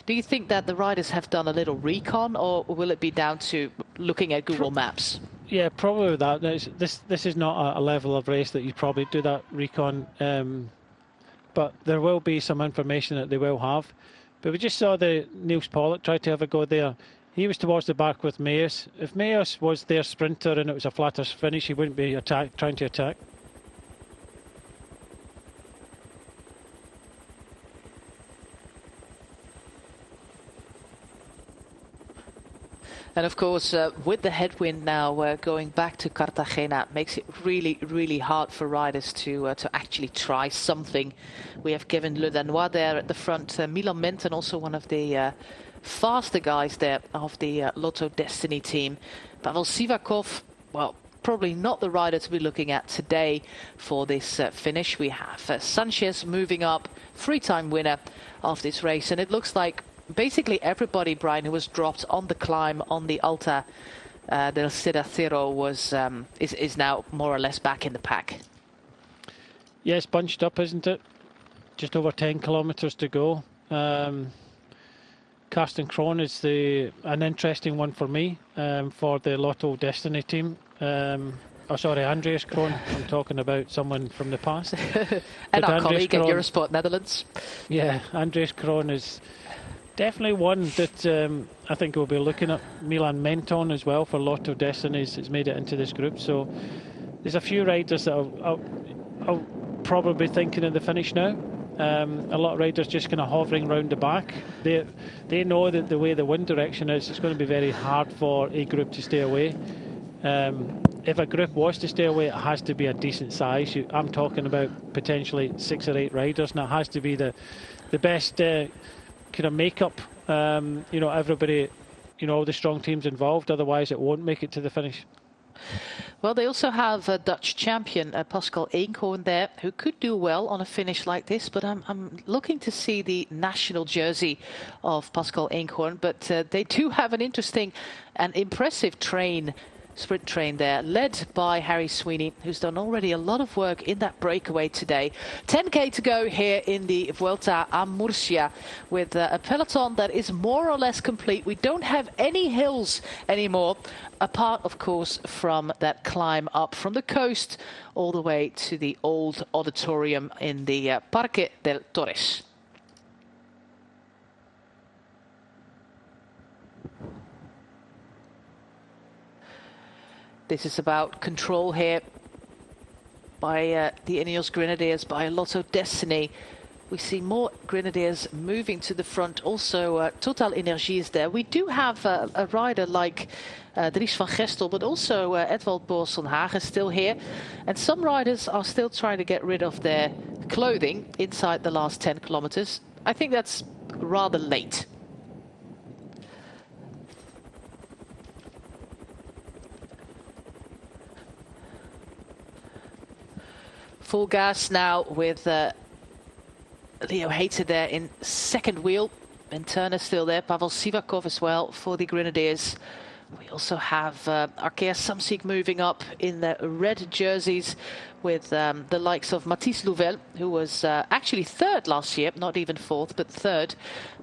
Speaker 2: Do you think that the riders have done a little recon, or will it be down to looking at Google Maps? Yeah, probably that. This is not a level of race that you probably do that recon, but there will be some information that they will have. But we just saw the Niels Pollitt try to have a go there. He was towards the back with Mayes. If Mayes was their sprinter and it was a flatter finish, he wouldn't be trying to attack. And of course, with the headwind now going back to Cartagena, makes it really, really hard for riders to actually try something. We have Kevin Le Danois there at the front, Milan Menton, also one of the faster guys there of the Lotto Destiny team. Pavel Sivakov, well, probably not the rider to be looking at today for this finish. We have Sanchez moving up, 3-time winner of this race, and it looks like basically everybody, Brian, who was dropped on the climb on the Alta del Cero is now more or less back in the pack. Yeah, it's bunched up, isn't it? Just over 10 kilometres to go. Karsten Kroon is an interesting one for me, for the Lotto Destiny team. Andreas Kroon. I'm talking about someone from the past. And our colleague at Eurosport Netherlands. Yeah, Andreas Kroon is definitely one that I think we'll be looking at. Milan Menton as well for Lotto Destinies has made it into this group. So there's a few riders that are probably thinking of the finish now. A lot of riders just kind of hovering around the back. They know that the way the wind direction is, it's going to be very hard for a group to stay away. If a group was to stay away, it has to be a decent size. I'm talking about potentially 6 or 8 riders, and it has to be the best kind of makeup, you know, everybody, you know, all the strong teams involved, otherwise it won't make it to the finish. Well, they also have a Dutch champion, Pascal Eenkhoorn there, who could do well on a finish like this, but I'm looking to see the national jersey of Pascal Eenkhoorn, but they do have an interesting and impressive sprint train there, led by Harry Sweeney, who's done already a lot of work in that breakaway today. 10k to go here in the Vuelta a Murcia, with a peloton that is more or less complete. We don't have any hills anymore, apart of course from that climb up from the coast all the way to the old auditorium in the Parque del Torres. This is about control here by the Ineos Grenadiers, by Lotto Destiny. We see more Grenadiers moving to the front. Also, Total Energie is there. We do have a rider like Dries van Gestel, but also Edvald Boasson-Hagen still here. And some riders are still trying to get rid of their clothing inside the last 10 kilometers. I think that's rather late. Full gas now with Leo Hayter there in second wheel. Ben Turner still there. Pavel Sivakov as well for the Grenadiers. We also have Arkea Samsic moving up in the red jerseys with the likes of Mathis Louvel, who was actually third last year, not even fourth, but third.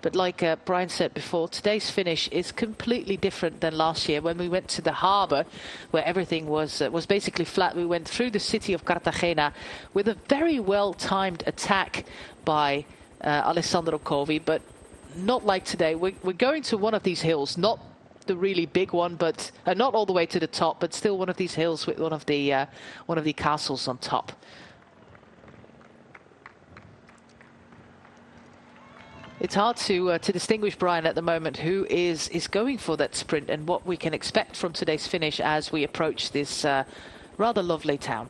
Speaker 2: But like Brian said before, today's finish is completely different than last year when we went to the harbour, where everything was basically flat. We went through the city of Cartagena with a very well-timed attack by Alessandro Covi, but not like today. We're going to one of these hills, not the really big one, but not all the way to the top, but still one of these hills with one of the castles on top. It's hard to distinguish, Brian, at the moment who is going for that sprint and what we can expect from today's finish as we approach this rather lovely town.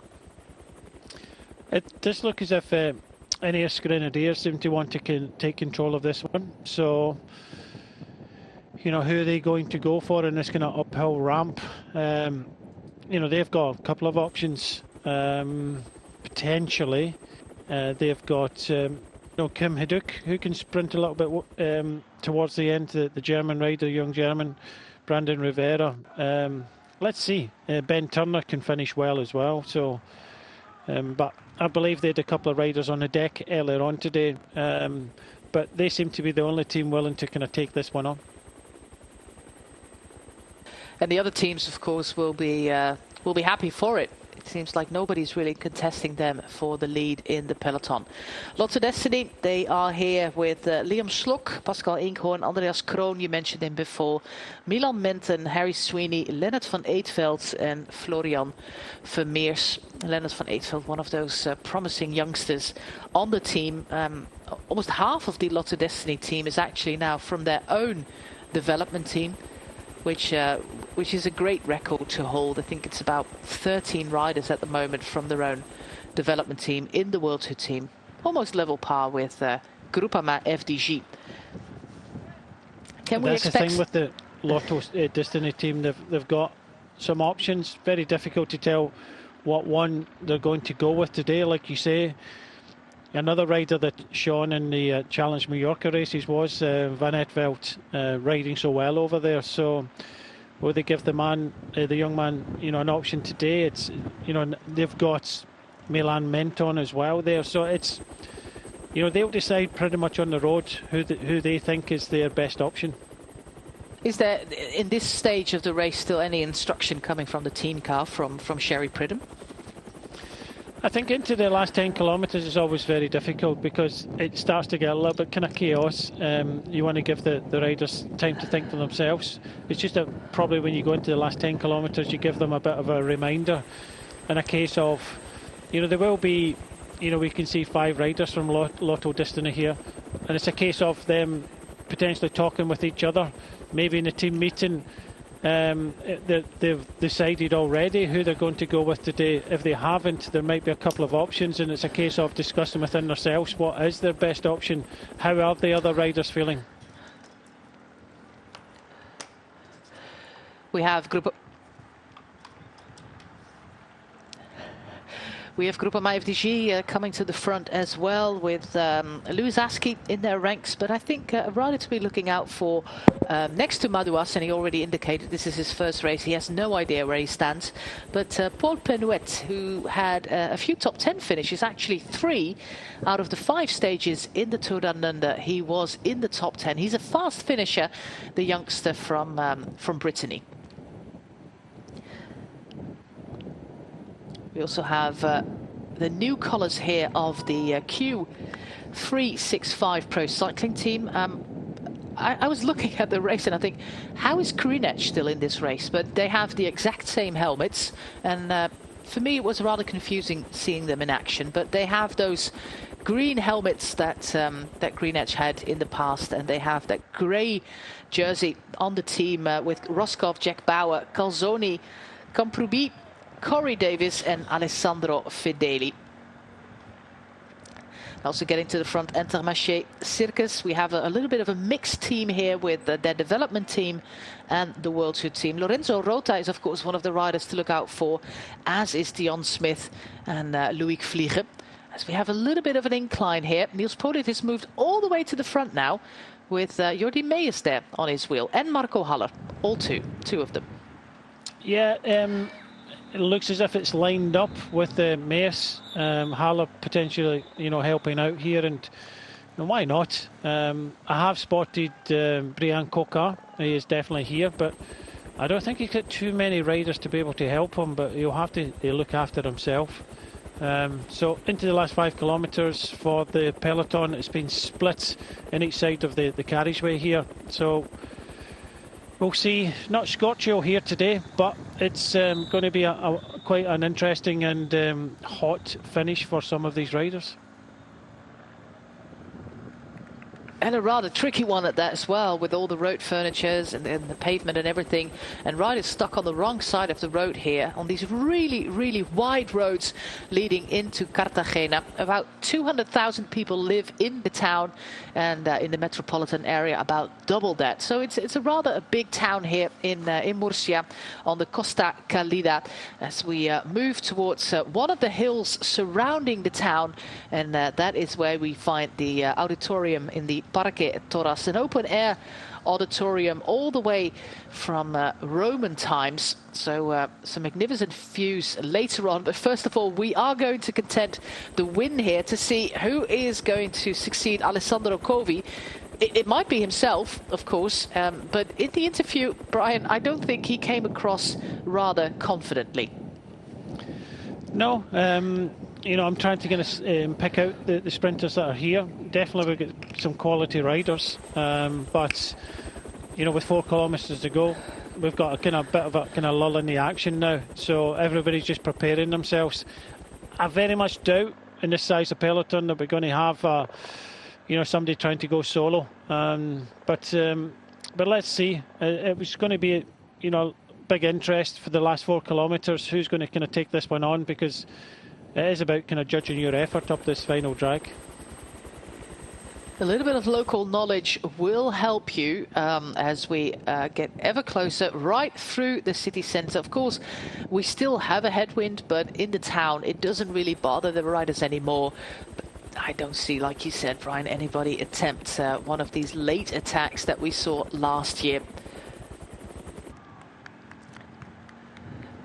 Speaker 3: It does look as if NAS Grenadiers seem to want to take control of this one. So, you know, who are they going to go for in this kind of uphill ramp? You know, they've got a couple of options. Potentially, they've got Kim Hiduk, who can sprint a little bit towards the end. The German rider, young German, Brandon Rivera. Let's see. Ben Turner can finish well as well. So, but I believe they had a couple of riders on the deck earlier on today. But they seem to be the only team willing to kind of take this one on.
Speaker 2: And the other teams, of course, will be happy for it. It seems like nobody's really contesting them for the lead in the peloton. Lotto Destiny, they are here with Liam Slok, Pascal Inkhorn, Andreas Kroon, you mentioned him before, Milan Menten, Harry Sweeney, Lennart van Eetveld and Florian Vermeers. Lennart van Eetveld, one of those promising youngsters on the team. Almost half of the Lotto Destiny team is actually now from their own development team, which is a great record to hold. I think it's about 13 riders at the moment from their own development team in the World Tour team. Almost level par with Groupama FDG. Can we expect...
Speaker 3: That's the thing with the Lotto Destiny team. They've got some options. Very difficult to tell what one they're going to go with today. Like you say, another rider that shone in the Challenge Mallorca races was Van Eetveld, riding so well over there. So will they give the young man, you know, an option today? It's, you know, they've got Milan Menton as well there. So it's, you know, they'll decide pretty much on the road who they think is their best option.
Speaker 2: Is there, in this stage of the race, still any instruction coming from the team car from Sherry Pridham?
Speaker 3: I think into the last 10 kilometres is always very difficult because it starts to get a little bit kind of chaos. You want to give the riders time to think for themselves. It's just that probably when you go into the last 10 kilometres, you give them a bit of a reminder. In a case of, you know, there will be, you know, we can see 5 riders from Lotto Destiny here. And it's a case of them potentially talking with each other. Maybe in a team meeting, they've decided already who they're going to go with today. If they haven't, there might be a couple of options, and it's a case of discussing within themselves what is their best option. How are the other riders feeling?
Speaker 2: We have Groupama FDG coming to the front as well with Louis Askey in their ranks. But I think a rider to be looking out for next to Madouas, and he already indicated this is his first race. He has no idea where he stands. But Paul Penouet, who had a few top 10 finishes, actually 3 out of the 5 stages in the Tour Down Under, he was in the top 10. He's a fast finisher, the youngster from Brittany. We also have the new colours here of the Q365 Pro Cycling team. I was looking at the race and I think, how is Krinec still in this race? But they have the exact same helmets. And for me, it was rather confusing seeing them in action. But they have those green helmets that Krinec had in the past. And they have that grey jersey on the team with Roscoff, Jack Bauer, Calzoni, Camprubi, Corey Davis and Alessandro Fedeli. Also getting to the front, Intermarché Circus. We have a little bit of a mixed team here with their development team and the World Tour team. Lorenzo Rota is, of course, one of the riders to look out for, as is Dion Smith and Loïc Vliegen. As we have a little bit of an incline here, Niels Politt has moved all the way to the front now with Jordi Meijers there on his wheel and Marco Haller, all two of them.
Speaker 3: Yeah, it looks as if it's lined up with the Meijers, Haller potentially, helping out here, and why not? I have spotted Brian Cocard. He is definitely here, but I don't think he's got too many riders to be able to help him, but he'll have to look after himself. So into the last 5 kilometres for the peloton. It's been split in each side of the carriageway here, so we'll see. Not Scorchio here today, but it's going to be quite an interesting and hot finish for some of these riders.
Speaker 2: And a rather tricky one at that as well, with all the road furnitures and the pavement and everything. And riders stuck on the wrong side of the road here on these really, really wide roads leading into Cartagena. About 200,000 people live in the town, and in the metropolitan area about double that. So it's a rather a big town here in Murcia on the Costa Calida, as we move towards one of the hills surrounding the town, and that is where we find the auditorium in the Parque Torras, an open-air auditorium all the way from Roman times. So some magnificent views later on. But first of all, we are going to contend the win here to see who is going to succeed Alessandro Covi. It might be himself, of course, but in the interview, Brian, I don't think he came across rather confidently.
Speaker 3: No, I'm trying to pick out the sprinters that are here. Definitely we've got some quality riders, but with 4 kilometres to go, we've got a bit of a lull in the action now. So everybody's just preparing themselves. I very much doubt in this size of peloton that we're going to have somebody trying to go solo. But let's see. It was going to be big interest for the last 4 kilometres. Who's going to kind of take this one on, because it is about kind of judging your effort up this final drag.
Speaker 2: A little bit of local knowledge will help you as we get ever closer right through the city centre. Of course, we still have a headwind, but in the town it doesn't really bother the riders anymore. But I don't see, like you said, Brian, anybody attempt one of these late attacks that we saw last year.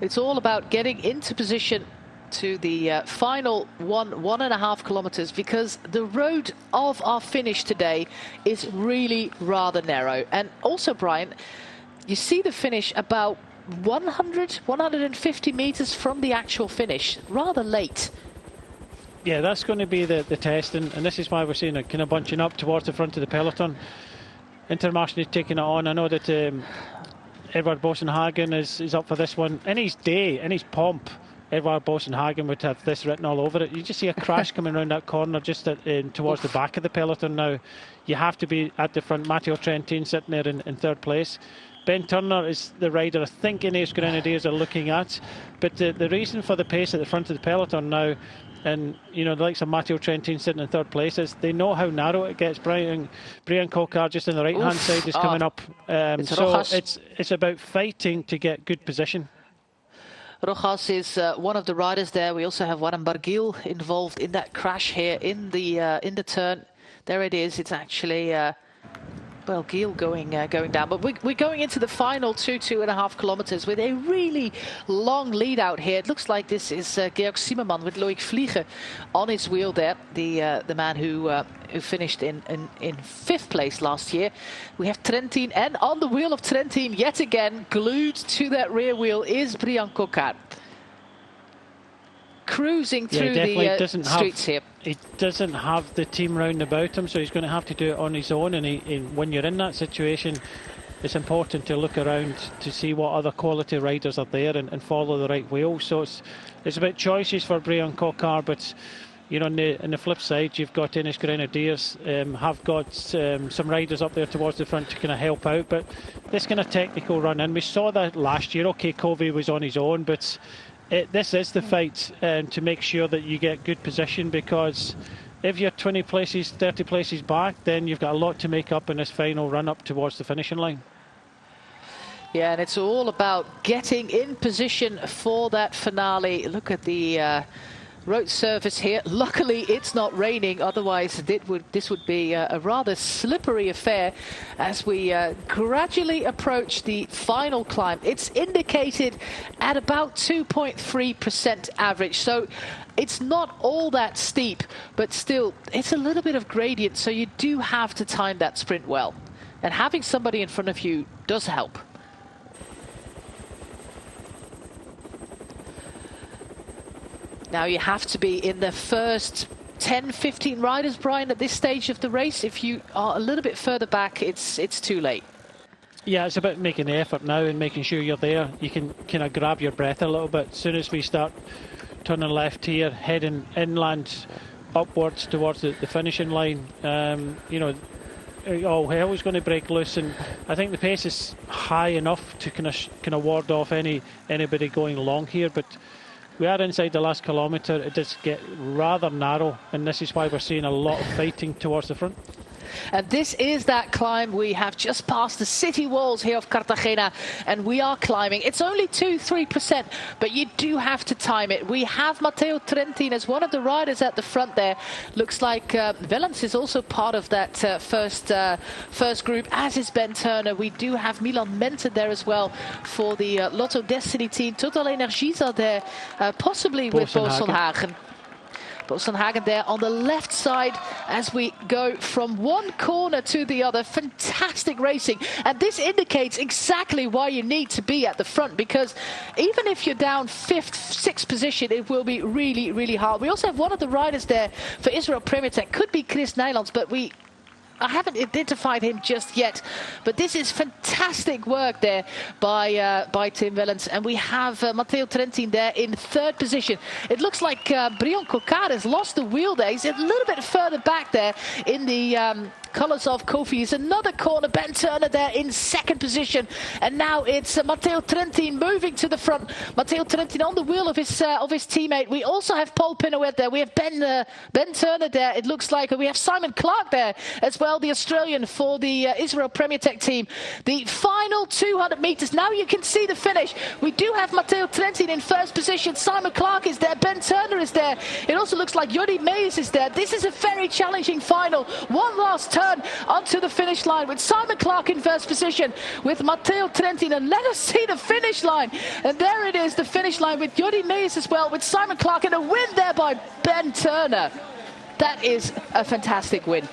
Speaker 2: It's all about getting into position to the final 1.5 kilometers, because the road of our finish today is really rather narrow. And also, Brian, you see the finish about 150 meters from the actual finish, rather late.
Speaker 3: Yeah, that's going to be the test, and this is why we're seeing it kind of bunching up towards the front of the peloton. Intermarché taking it on. I know that Edvard Boasson-Hagen is up for this one. In his day, in his pomp, Edvard Boasson-Hagen would have this written all over it. You just see a crash coming around that corner just towards the back of the peloton now. You have to be at the front. Matteo Trentin sitting there in 3rd place. Ben Turner is the rider I think Ineos Grenadiers are looking at. But the reason for the pace at the front of the peloton now, and the likes of Matteo Trentin sitting in 3rd place, is they know how narrow it gets. Brian Cocard just on the right hand side is coming up. So it's about fighting to get good position.
Speaker 2: Rojas is one of the riders there. We also have Warren Barguil involved in that crash here in the turn. There it is. It's actually Barguil going down. But we're going into the final 2.5 kilometers with a really long lead out here. It looks like this is Georg Zimmermann with Loïc Vliegen on his wheel there. The man who finished in 5th place last year. We have Trentin, and on the wheel of Trentin yet again, glued to that rear wheel, is Brian Cocard. Cruising through the streets here.
Speaker 3: He doesn't have the team round about him, so he's going to have to do it on his own. And when you're in that situation, it's important to look around to see what other quality riders are there and follow the right wheel. So it's about choices for Brian Cocard, but on the flip side, you've got Ineos Grenadiers have got some riders up there towards the front to kind of help out. But this kind of technical run in, we saw that last year. Okay, Covi was on his own, but this is the fight to make sure that you get good position, because if you're 20 places, 30 places back, then you've got a lot to make up in this final run up towards the finishing line.
Speaker 2: Yeah, and it's all about getting in position for that finale. Look at the road surface here. Luckily, it's not raining. Otherwise, this would be a rather slippery affair as we gradually approach the final climb. It's indicated at about 2.3% average. So it's not all that steep, but still, it's a little bit of gradient. So you do have to time that sprint well. And having somebody in front of you does help. Now you have to be in the first 10, 15 riders, Brian, at this stage of the race. If you are a little bit further back, it's too late.
Speaker 3: Yeah, it's about making the effort now and making sure you're there. You can kind of grab your breath a little bit. As soon as we start turning left here, heading inland, upwards towards the finishing line, you know, all hell is going to break loose. And I think the pace is high enough to kind of ward off anybody going long here. But we are inside the last kilometre. It does get rather narrow, and this is why we're seeing a lot of fighting towards the front.
Speaker 2: And this is that climb. We have just passed the city walls here of Cartagena, and we are climbing. It's only 2-3%, but you do have to time it. We have Matteo Trentin as one of the riders at the front there. Looks like Wellens is also part of that first group, as is Ben Turner. We do have Milan Mente there as well for the Lotto Destiny team. Total Energies are there, possibly with Boasson-Hagen. Boasson-Hagen there on the left side as we go from one corner to the other. Fantastic racing. And this indicates exactly why you need to be at the front, because even if you're down 5th, 6th position, it will be really, really hard. We also have one of the riders there for Israel Premier Tech. Could be Chris Nijlands, but I haven't identified him just yet, but this is fantastic work there by Tim Wellens. And we have Matteo Trentin there in 3rd position. It looks like Brion Cocard has lost the wheel there. He's a little bit further back there in the colours of Kofi. Is another corner. Ben Turner there in 2nd position, and now it's Matteo Trentin moving to the front. Matteo Trentin on the wheel of his teammate. We also have Paul Pinouet there. We have Ben Turner there. It looks like we have Simon Clark there as well, the Australian for the Israel Premier Tech team. The final 200 meters. Now you can see the finish. We do have Matteo Trentin in 1st position. Simon Clark is there. Ben Turner is there. It also looks like Jordi Meijers is there. This is a very challenging final. One last turn onto the finish line with Simon Clark in 1st position with Matteo Trentin, and let us see the finish line. And there it is, the finish line with Jordi Meijers as well, with Simon Clark, and a win there by Ben Turner. That is a fantastic win.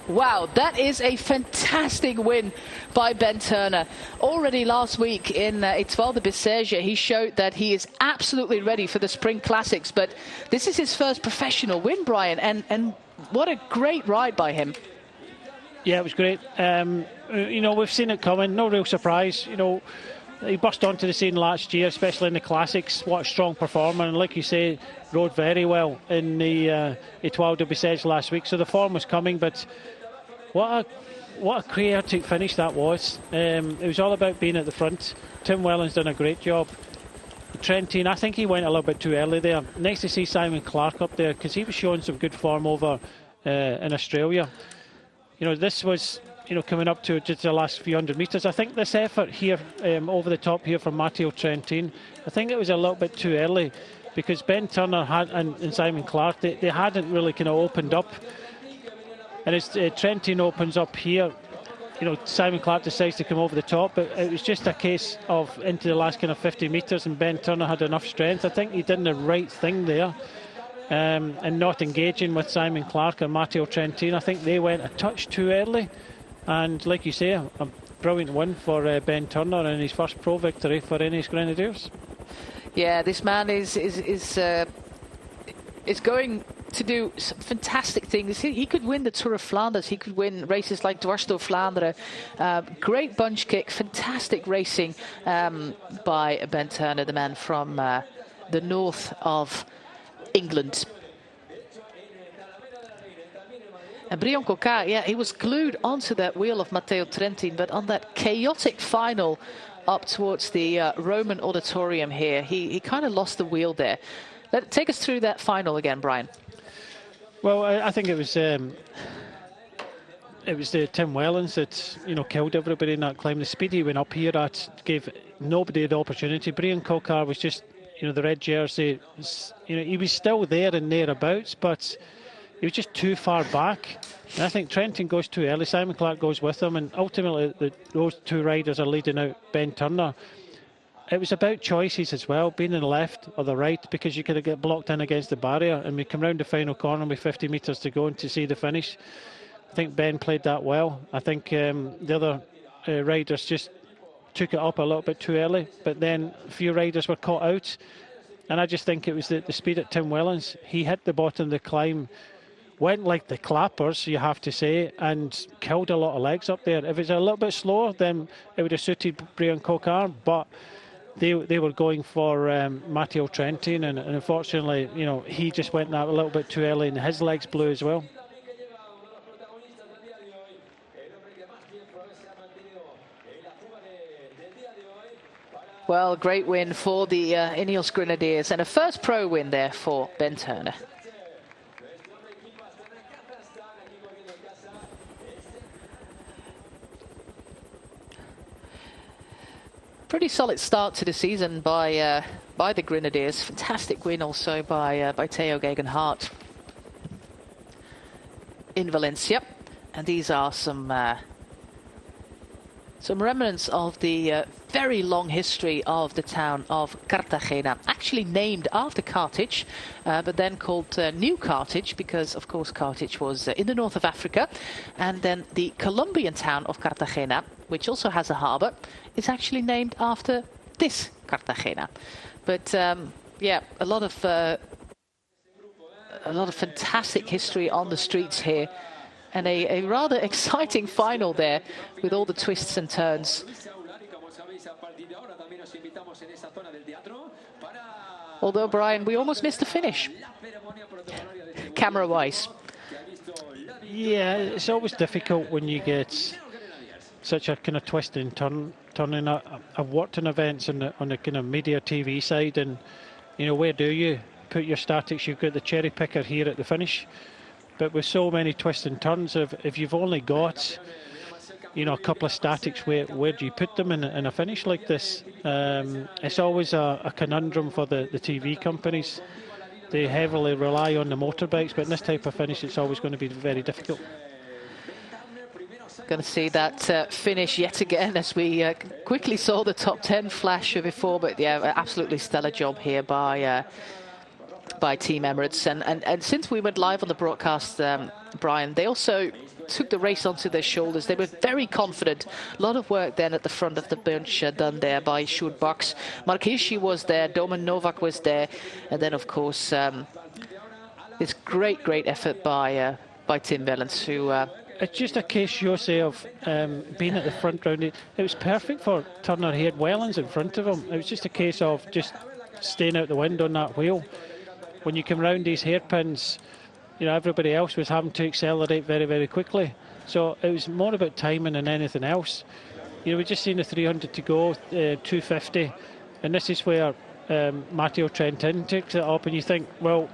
Speaker 2: Wow, that is a fantastic win by Ben Turner. Already last week in Étoile de Bessèges, he showed that he is absolutely ready for the Spring Classics. But this is his first professional win, Brian, and what a great ride by him.
Speaker 3: Yeah, it was great. You know, we've seen it coming. No real surprise. You know, he burst onto the scene last year, especially in the Classics. What a strong performer. And like you say, rode very well in the Étoile de Bessèges last week. So the form was coming, but what a chaotic finish that was. It was all about being at the front. Tim Wellens done a great job. Trentin, I think he went a little bit too early there. Nice to see Simon Clark up there, because he was showing some good form over in Australia. You know, this was, you know, coming up to just the last few 100 metres. I think this effort here over the top here from Matteo Trentin, I think it was a little bit too early, because Ben Turner and Simon Clark, they hadn't really kind of opened up. And as Trentin opens up here, you know, Simon Clark decides to come over the top, but it was just a case of into the last kind of 50 metres, and Ben Turner had enough strength. I think he did the right thing there, and not engaging with Simon Clark and Matteo Trentin. I think they went a touch too early, and like you say, a brilliant win for Ben Turner and his first pro victory for Ennis Grenadiers. Yeah, this man is going to do some fantastic things. He could win the Tour of Flanders. He could win races like Dwars door Vlaanderen. Great bunch kick, fantastic racing by Ben Turner, the man from the north of England. And Brion Cocard, yeah, he was glued onto that wheel of Matteo Trentin, but on that chaotic final up towards the Roman Auditorium here, he kind of lost the wheel there.
Speaker 2: Take us through that final again, Brian.
Speaker 3: Well, I think it was the Tim Wellens that killed everybody in that climb. The speed he went up here at gave nobody the opportunity. Brian Coquard was just the red jersey. He was still there and thereabouts, but he was just too far back. And I think Trentin goes too early. Simon Clarke goes with him, and ultimately those two riders are leading out Ben Turner. It was about choices as well, being in the left or the right, because you could get blocked in against the barrier, and we come round the final corner with 50 metres to go and to see the finish. I think Ben played that well. I think the other riders just took it up a little bit too early, but then a few riders were caught out, and I just think it was the speed at Tim Wellens. He hit the bottom of the climb, went like the clappers, you have to say, and killed a lot of legs up there. If it's a little bit slower, then it would have suited Brian Coquard, but they were going for Matteo Trentin, and unfortunately, he just went that a little bit too early, and his legs blew as well.
Speaker 2: Well, great win for the Ineos Grenadiers, and a first pro win there for Ben Turner. Pretty solid start to the season by the Grenadiers. Fantastic win also by Theo Gegenhardt in Valencia, and these are some remnants of the very long history of the town of Cartagena, actually named after Carthage, but then called New Carthage because, of course, Carthage was in the north of Africa. And then the Colombian town of Cartagena, which also has a harbour, is actually named after this Cartagena. But yeah, a lot of fantastic history on the streets here, and a rather exciting final there with all the twists and turns. Although, Brian, we almost missed the finish, camera-wise.
Speaker 3: Yeah, it's always difficult when you get such a kind of twist and turning. I've worked in events on the kind of media TV side, and where do you put your statics? You've got the cherry picker here at the finish, but with so many twists and turns, if you've only got a couple of statics, where do you put them in a finish like this? It's always a conundrum for the TV companies. They heavily rely on the motorbikes, but in this type of finish, it's always going to be very difficult.
Speaker 2: Going to see that finish yet again, as we quickly saw the top 10 flash before, but yeah, absolutely stellar job here by Team Emirates. And since we went live on the broadcast, Brian, they also took the race onto their shoulders. They were very confident. A lot of work then at the front of the bunch done there by Sjoerd Baks. Mark Hirschi was there, Domen Novak was there, and then of course this great effort by Tim Wellens, who
Speaker 3: it's just a case, Jose, of being at the front round. It was perfect for Turner. He had Wellens in front of him. It was just a case of just staying out the wind on that wheel. When you come round these hairpins, everybody else was having to accelerate very, very quickly. So it was more about timing than anything else. We just seen the 300 to go, 250, and this is where Matteo Trentin takes it up, and you think, well,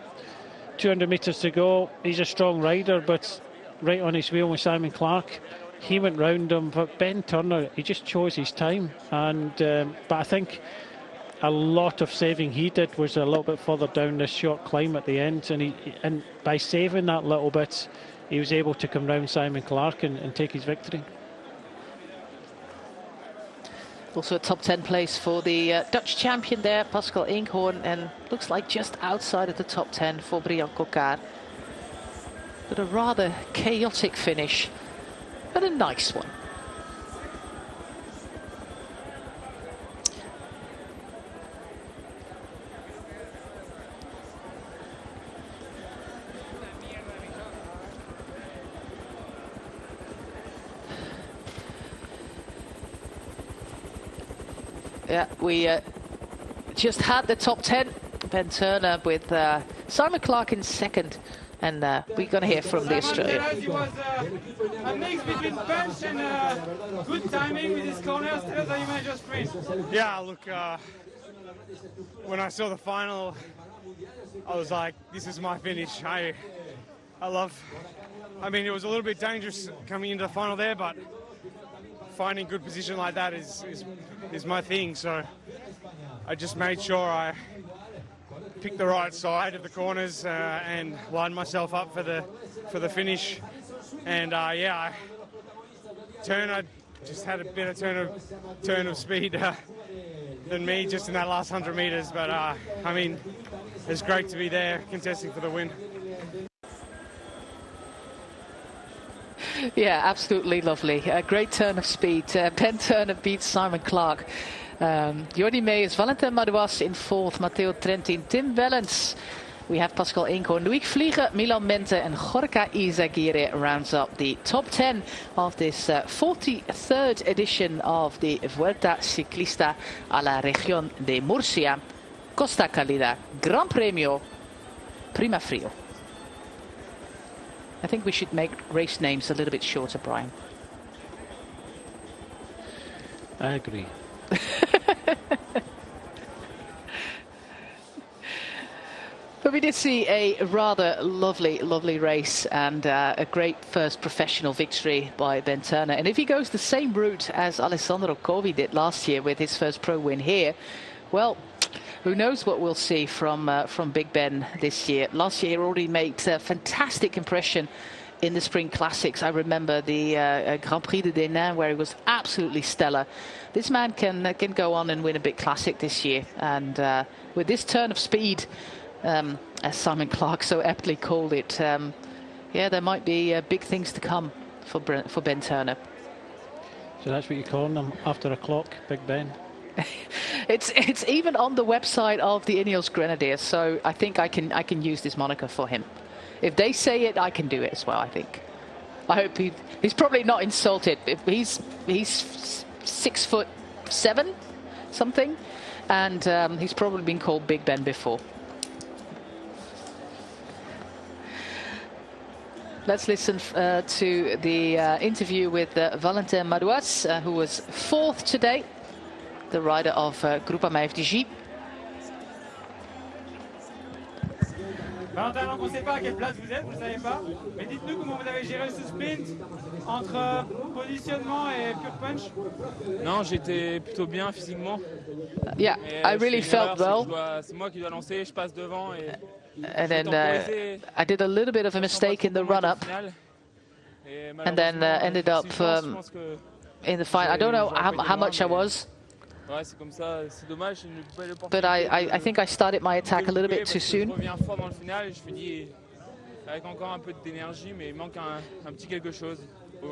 Speaker 3: 200 metres to go. He's a strong rider, but right on his wheel with Simon Clarke, he went round him. But Ben Turner, he just chose his time, and but I think a lot of saving he did was a little bit further down this short climb at the end, and by saving that little bit, he was able to come round Simon Clarke and take his victory.
Speaker 2: Also a top 10 place for the Dutch champion there, Pascal Inkhorn, and looks like just outside of the top 10 for Brian Coquard. But a rather chaotic finish, but a nice one. Yeah, we just had the top 10. Ben Turner with Simon Clarke in second. And we're going to hear from the Australian.
Speaker 6: It was a mix between punch and good timing with his corners. Tell us how you managed your sprint.
Speaker 7: Yeah, look, when I saw the final,
Speaker 6: I was like, this is my finish. I mean, it was a little bit dangerous coming into the final there, but finding good position like that is my thing. So I just made sure I picked the right side of the corners and lined myself up for the finish. And yeah, I just had a better turn of speed than me just in that last 100 meters. But I mean, it's great to be there contesting for the win.
Speaker 2: Yeah, absolutely lovely. A great turn of speed. Ben Turner beats Simon Clark. Jordi Meijers, Valentin Madouas in fourth, Matteo Trentin, Tim Wellens. We have Pascal Eenkhoorn, Loïc Vliegen, Milan Mente and Gorka Izagirre rounds up the top 10 of this 43rd edition of the Vuelta Ciclista a la Región de Murcia, Costa Cálida, Gran Premio Prima Frio. I think we should make race names a little bit shorter, Brian.
Speaker 3: I agree.
Speaker 2: But we did see a rather lovely race and a great first professional victory by Ben Turner. And if he goes the same route as Alessandro Covi did last year with his first pro win here, well, who knows what we'll see from Big Ben this year. Last year he already made a fantastic impression in the Spring Classics. I remember the Grand Prix de Denain where he was absolutely stellar. This man can go on and win a big classic this year. And with this turn of speed, as Simon Clark so aptly called it, yeah, there might be big things to come for Ben Turner.
Speaker 3: So that's what you're calling him, after a clock, Big Ben?
Speaker 2: It's even on the website of the Ineos Grenadiers, so I think I can use this moniker for him. If they say it, I can do it as well, I think. I hope he's probably not insulted. If he's 6'7" something, and he's probably been called Big Ben before. Let's listen to the interview with Valentin Madouas, who was fourth today, the rider of Groupama FDJ.
Speaker 6: Valentin, on ne sait pas à quelle place vous êtes, vous ne savez pas, mais dites-nous comment vous avez géré ce sprint entre positionnement et pure punch.
Speaker 4: Non, j'étais plutôt bien physiquement.
Speaker 2: Yeah, I really felt well.
Speaker 4: C'est moi qui dois lancer, je passe devant et
Speaker 2: And then I did a little bit of a mistake in the run-up, and then ended up in the final. I don't know how much I was, but I think I started my attack a little bit too soon.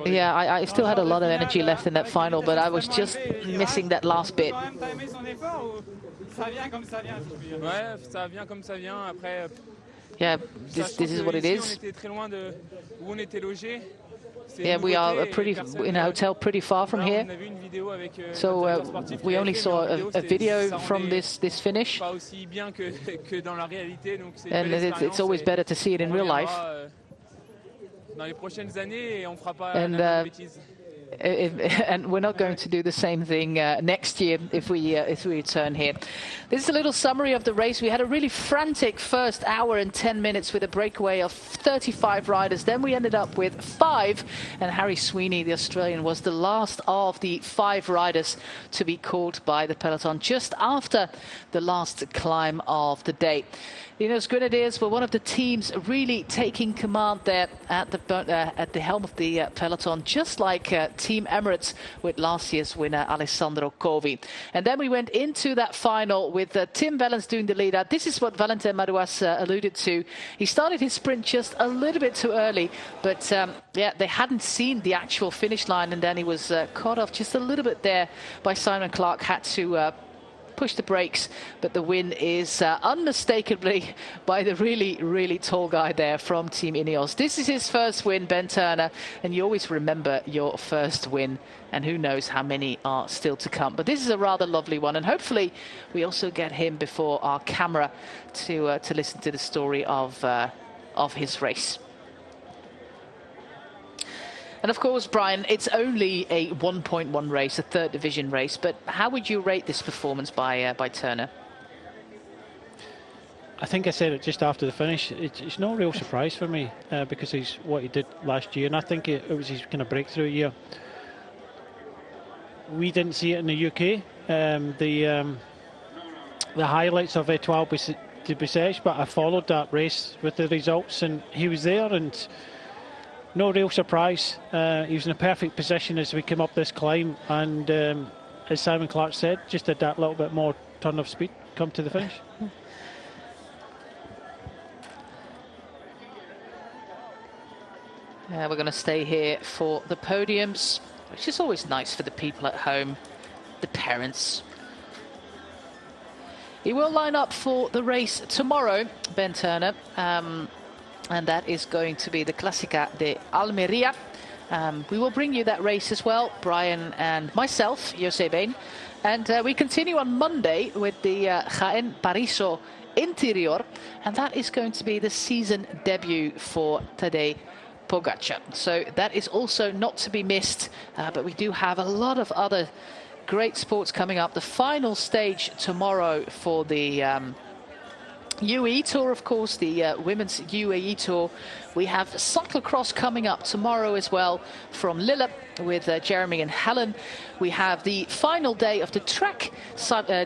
Speaker 2: Yeah, I still had a lot of energy left in that final, but I was just missing that last bit. Yeah, this is what it is. Yeah, we are in a hotel pretty far from here, so we only saw a video from this finish, and it's always better to see it in real life. And we're not going to do the same thing next year if we return here. This is a little summary of the race. We had a really frantic first hour and 10 minutes with a breakaway of 35 riders. Then we ended up with 5, and Harry Sweeney, the Australian, was the last of the 5 riders to be called by the peloton just after the last climb of the day. The Ineos Grenadiers were one of the teams really taking command there at the helm of the peloton, just like Team Emirates with last year's winner Alessandro Covi. And then we went into that final with Tim Wellens doing the lead out. This is what Valentin Madouas alluded to. He started his sprint just a little bit too early, but yeah, they hadn't seen the actual finish line, and then he was caught off just a little bit there by Simon Clark. Had to push the brakes, but the win is unmistakably by the really tall guy there from Team Ineos. This is his first win, Ben Turner, and you always remember your first win, and who knows how many are still to come. But this is a rather lovely one, and hopefully we also get him before our camera to listen to the story of his race. And of course, Brian, it's only a 1.1 race, a third division race. But how would you rate this performance by Turner?
Speaker 3: I think I said it just after the finish. It's no real surprise for me because he's what he did last year, and I think it was his kind of breakthrough year. We didn't see it in the UK. The highlights of Etoile de Bessèges, but I followed that race with the results, and he was there, and no real surprise. He was in a perfect position as we came up this climb, and as Simon Clark said, just did that little bit more turn of speed come to the finish.
Speaker 2: We're going to stay here for the podiums, which is always nice for the people at home, the parents. He will line up for the race tomorrow, Ben Turner, and that is going to be the Clásica de Almería. We will bring you that race as well, Brian and myself, Jose Bain. And we continue on Monday with the Jaén Pariso Interior, and that is going to be the season debut for Tadej Pogačar. So that is also not to be missed, but we do have a lot of other great sports coming up. The final stage tomorrow for the UAE Tour, of course, the women's UAE Tour. We have cyclocross coming up tomorrow as well from Lille with Jeremy and Helen. We have the final day of the track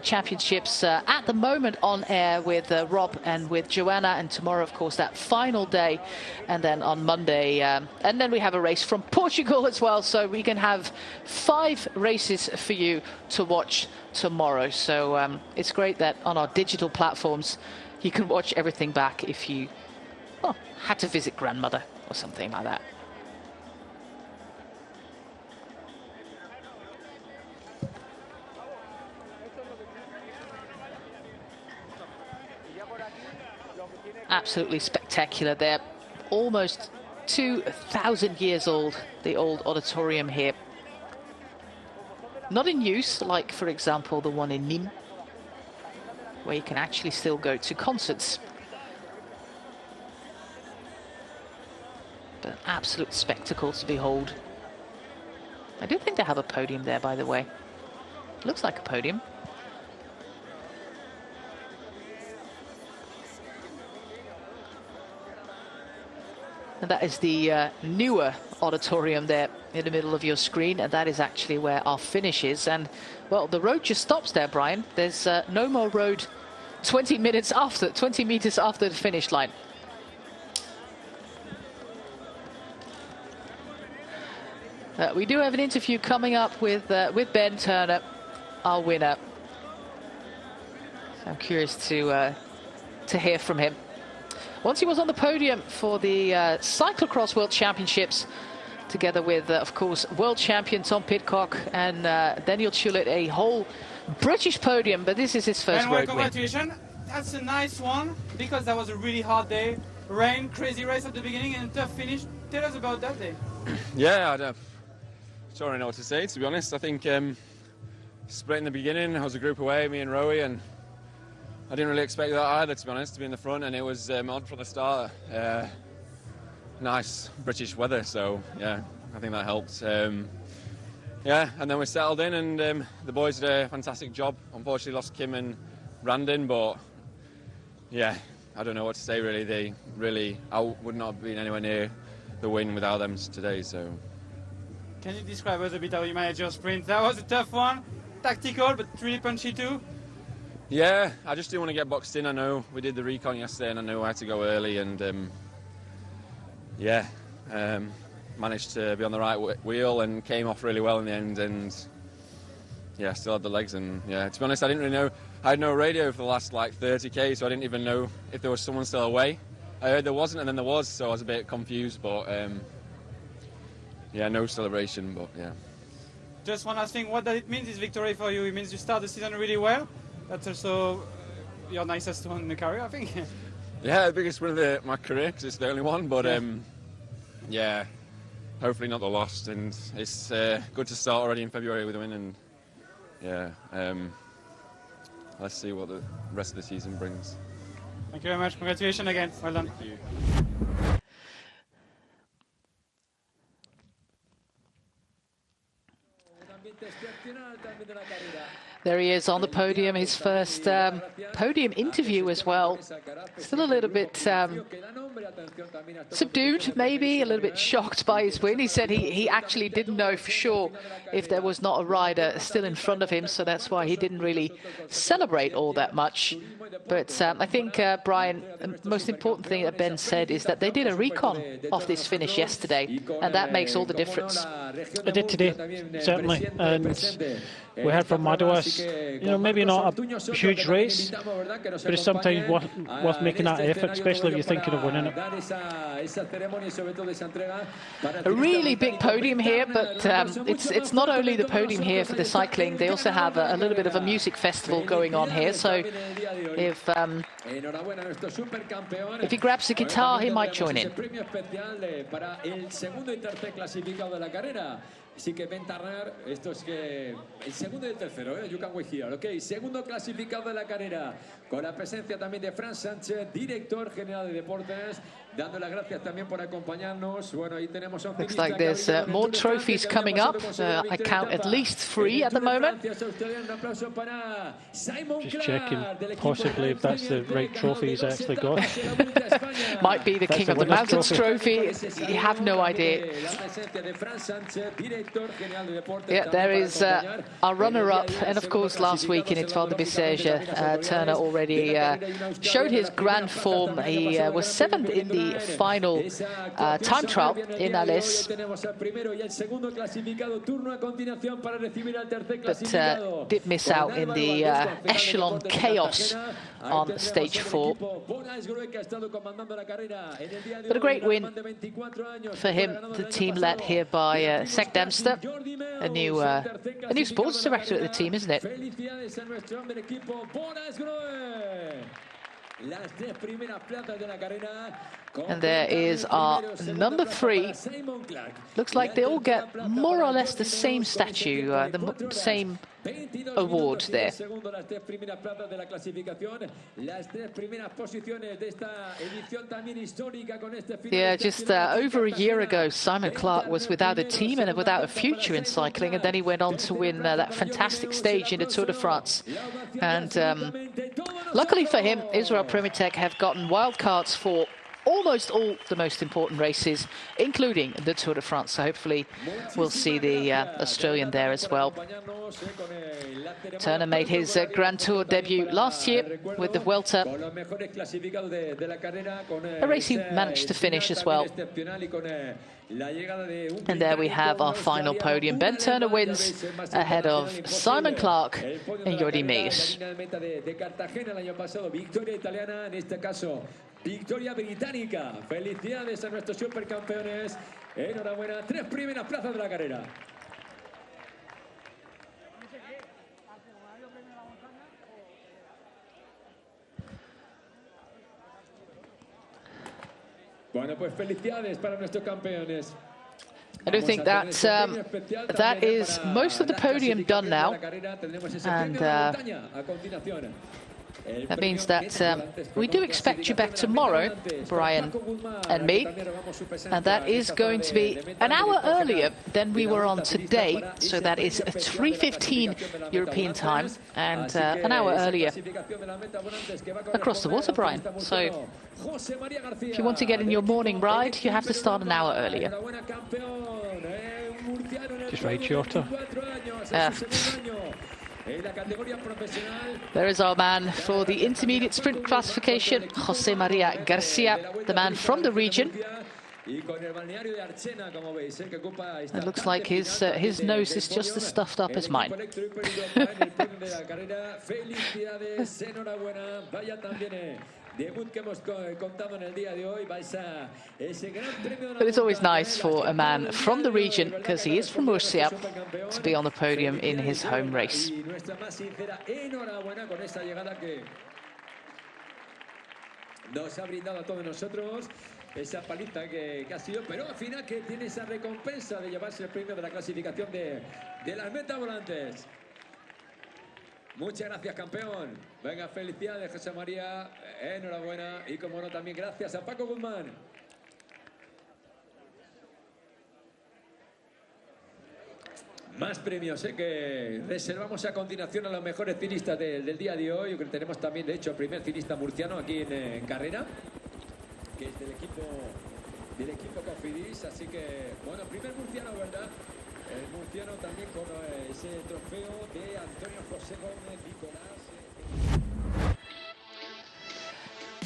Speaker 2: championships at the moment on air with Rob and with Joanna, and tomorrow, of course, that final day, and then on Monday, and then we have a race from Portugal as well, so we can have 5 races for you to watch tomorrow. So it's great that on our digital platforms you can watch everything back if you had to visit grandmother or something like that. Absolutely spectacular there. Almost 2,000 years old, the old auditorium here. Not in use, like, for example, the one in Nîmes, where you can actually still go to concerts. But an absolute spectacle to behold. I do think they have a podium there, by the way. Looks like a podium. And that is the newer auditorium there in the middle of your screen, and that is actually where our finish is. And, well, the road just stops there, Brian. There's no more road 20 meters after the finish line. We do have an interview coming up with Ben Turner, our winner. So I'm curious to hear from him. Once he was on the podium for the Cyclocross World Championships, together with, of course, world champion Tom Pidcock and Daniel Tullet, a whole British podium, but this is his first road win.
Speaker 7: Congratulations. That's a nice one, because that was a really hard day. Rain, crazy race at the beginning, and a tough finish. Tell us about that day.
Speaker 4: Yeah, I don't really know what to say, to be honest. I think split in the beginning, I was a group away, me and Rowie, and I didn't really expect that either, to be honest, to be in the front, and it was on from the start. Nice British weather, so yeah, I think that helped. Yeah, and then we settled in, and the boys did a fantastic job. Unfortunately lost Kim and Brandon, but yeah, I don't know what to say really. I would not have been anywhere near the win without them today, so.
Speaker 7: Can you describe us a bit how you managed your sprint? That was a tough one, tactical, but really punchy too.
Speaker 4: Yeah, I just didn't want to get boxed in. I know we did the recon yesterday, and I knew I had to go early, and managed to be on the right wheel and came off really well in the end, and yeah, still had the legs. And yeah, to be honest, I didn't really know. I had no radio for the last like 30k, so I didn't even know if there was someone still away. I heard there wasn't, and then there was, so I was a bit confused, but yeah, no celebration, but yeah.
Speaker 7: Just one last thing, what does it mean, this victory for you? It means you start the season really well. That's also your nicest one in the career, I think.
Speaker 4: Yeah, the biggest win of my career, because it's the only one, but yeah, hopefully not the last, and it's good to start already in February with a win, and yeah, let's see what the rest of the season brings.
Speaker 7: Thank you very much, congratulations again, well done.
Speaker 4: Thank you.
Speaker 2: There he is on the podium, his first podium interview as well. Still a little bit subdued, maybe, a little bit shocked by his win. He said he actually didn't know for sure if there was not a rider still in front of him, so that's why he didn't really celebrate all that much. But I think, Brian, the most important thing that Ben said is that they did a recon of this finish yesterday, and that makes all the difference.
Speaker 3: It did today, certainly. And we heard from Madouas, you know, maybe not a huge race, but it's sometimes worth making that effort, especially if you're thinking of winning it.
Speaker 2: A really big podium here, but it's not only the podium here for the cycling. They also have a little bit of a music festival going on here. So if he grabs the guitar, he might join in.
Speaker 8: Así que Ben Turner, esto es que el segundo y el tercero, you can wait here, ok, segundo clasificado de la carrera, con la presencia también de Fran Sánchez, director general de deportes, dando las gracias también por acompañarnos. Bueno, ahí tenemos a un
Speaker 2: looks like there's more trophies coming up. I count at least 3 at the moment.
Speaker 3: Just checking, possibly if that's the right trophy he's actually got.
Speaker 2: Might be the King of the Mountains trophy. You have no idea. Yeah, there is our runner-up, and of course last week in Étoile de Bessèges, Turner already showed his grand form. He was 7th in the final time trial in Alès, but did miss out in the echelon chaos on stage 4. But a great win for him. The team led here by Zach Dempster, a new sports director at the team, isn't it? And there is our number 3. Looks like they all get more or less the same statue, the same award there. Yeah, just over a year ago, Simon Clarke was without a team and without a future in cycling, and then he went on to win that fantastic stage in the Tour de France. And luckily for him, Israel Primatech have gotten wildcards for almost all the most important races, including the Tour de France. So hopefully we'll see the Australian there as well. Turner made his Grand Tour debut last year with the Vuelta, a race he managed to finish as well. And there we have our final podium. Ben Turner wins ahead of Simon Clarke and Jordi Meeus.
Speaker 8: Victoria británica. Felicidades a nuestros supercampeones. Enhorabuena. 3 primeras plazas de la carrera. Bueno, pues felicidades para nuestros campeones.
Speaker 2: I do think that that is most of the podium done now, and that means that we do expect you back tomorrow, Brian and me, and that is going to be an hour earlier than we were on today, so that is 3:15 European time, and an hour earlier across the water, Brian. So if you want to get in your morning ride, you have to start an hour earlier.
Speaker 3: Just ride shorter.
Speaker 2: There is our man for the intermediate sprint classification, Jose Maria Garcia, the man from the region. It looks like his nose is just as stuffed up as mine. But it's always nice for a man from the region, because he is from Murcia, to be on the podium in his home race.
Speaker 8: Esa paliza que ha sido, pero al final que tiene esa recompensa de llevarse el premio de la clasificación de las metas volantes. Muchas gracias, campeón. Venga, felicidades, José María. Enhorabuena. Y como no, también gracias a Paco Guzmán. Más premios que reservamos a continuación a los mejores ciclistas del día de hoy. Tenemos también, de hecho, el primer ciclista murciano aquí en carrera, que es del equipo Cofidis. Así que, bueno, primer murciano, ¿verdad? El murciano también con ese trofeo de Antonio José Gómez Nicolás.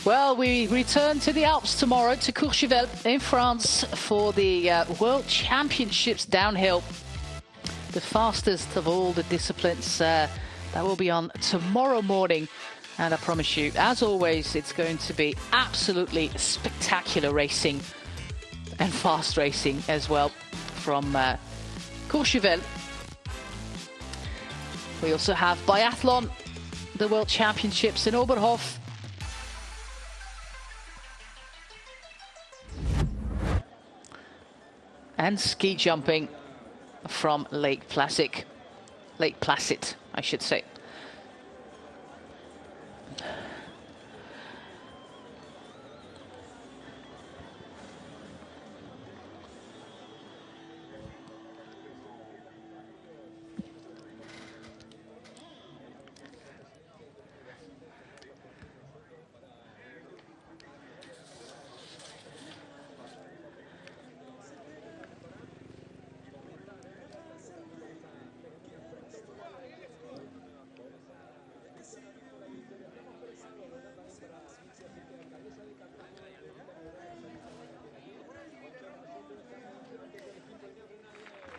Speaker 2: Well, we return to the Alps tomorrow, to Courchevel in France for the World Championships downhill. The fastest of all the disciplines. That will be on tomorrow morning. And I promise you, as always, it's going to be absolutely spectacular racing and fast racing as well from Courchevel. We also have biathlon, the World Championships in Oberhof. And ski jumping from Lake Placid, I should say.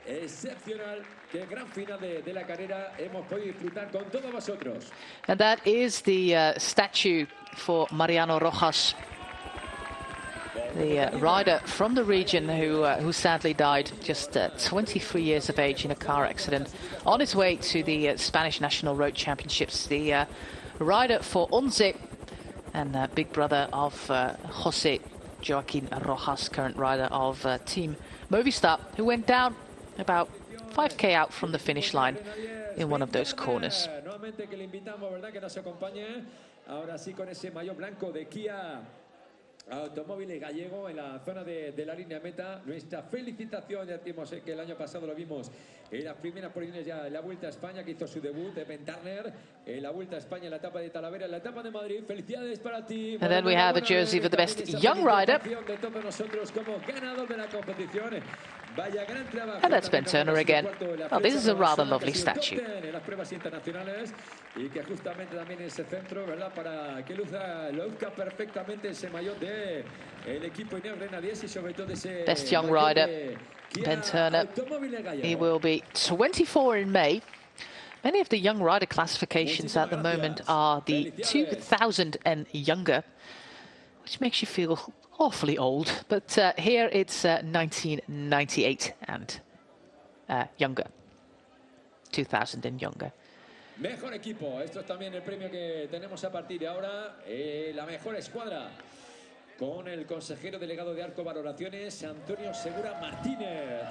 Speaker 8: Excepcional, que gran final de la carrera hemos podido disfrutar con todos vosotros.
Speaker 2: And that is the statue for Mariano Rojas, the rider from the region who sadly died just 23 years of age in a car accident on his way to the Spanish National Road Championships. The rider for Once and big brother of José Joaquín Rojas, current rider of Team Movistar, who went down about 5k out from the finish line in one of those corners.
Speaker 8: Nuevamente que le invitamos, ¿verdad?, que nos acompañe ahora sí con ese maillot blanco de Kia Automóviles Gallego en la zona de la línea meta. Nuestra felicitación, ya decimos que el año pasado lo vimos en las primeras posiciones ya en la Vuelta a España, que hizo su debut de Ben Turner en la Vuelta a España en la etapa de Talavera, en la etapa de Madrid. Felicidades para ti.
Speaker 2: And then we have a jersey for the best young rider.
Speaker 8: De todos nosotros como ganador de la competición. Vaya gran trabajo.
Speaker 2: And that's Ben Turner again. Oh, this is a rather lovely statue.
Speaker 8: En las pruebas internacionales y que justamente también ese centro, ¿verdad?, para que luzca perfectamente ese maillot de el equipo Ineos Grenadiers y sobre todo ese
Speaker 2: best young rider, Ben Turner. He will be 24 in May. Many of the young rider classifications at the moment are the 2000 and younger, which makes you feel awfully old. But here it's 1998 and younger, 2000 and younger.
Speaker 8: Mejor equipo, esto es también el premio que tenemos a partir de ahora, la mejor escuadra, con el consejero delegado de Arco Valoraciones, Antonio Segura Martínez.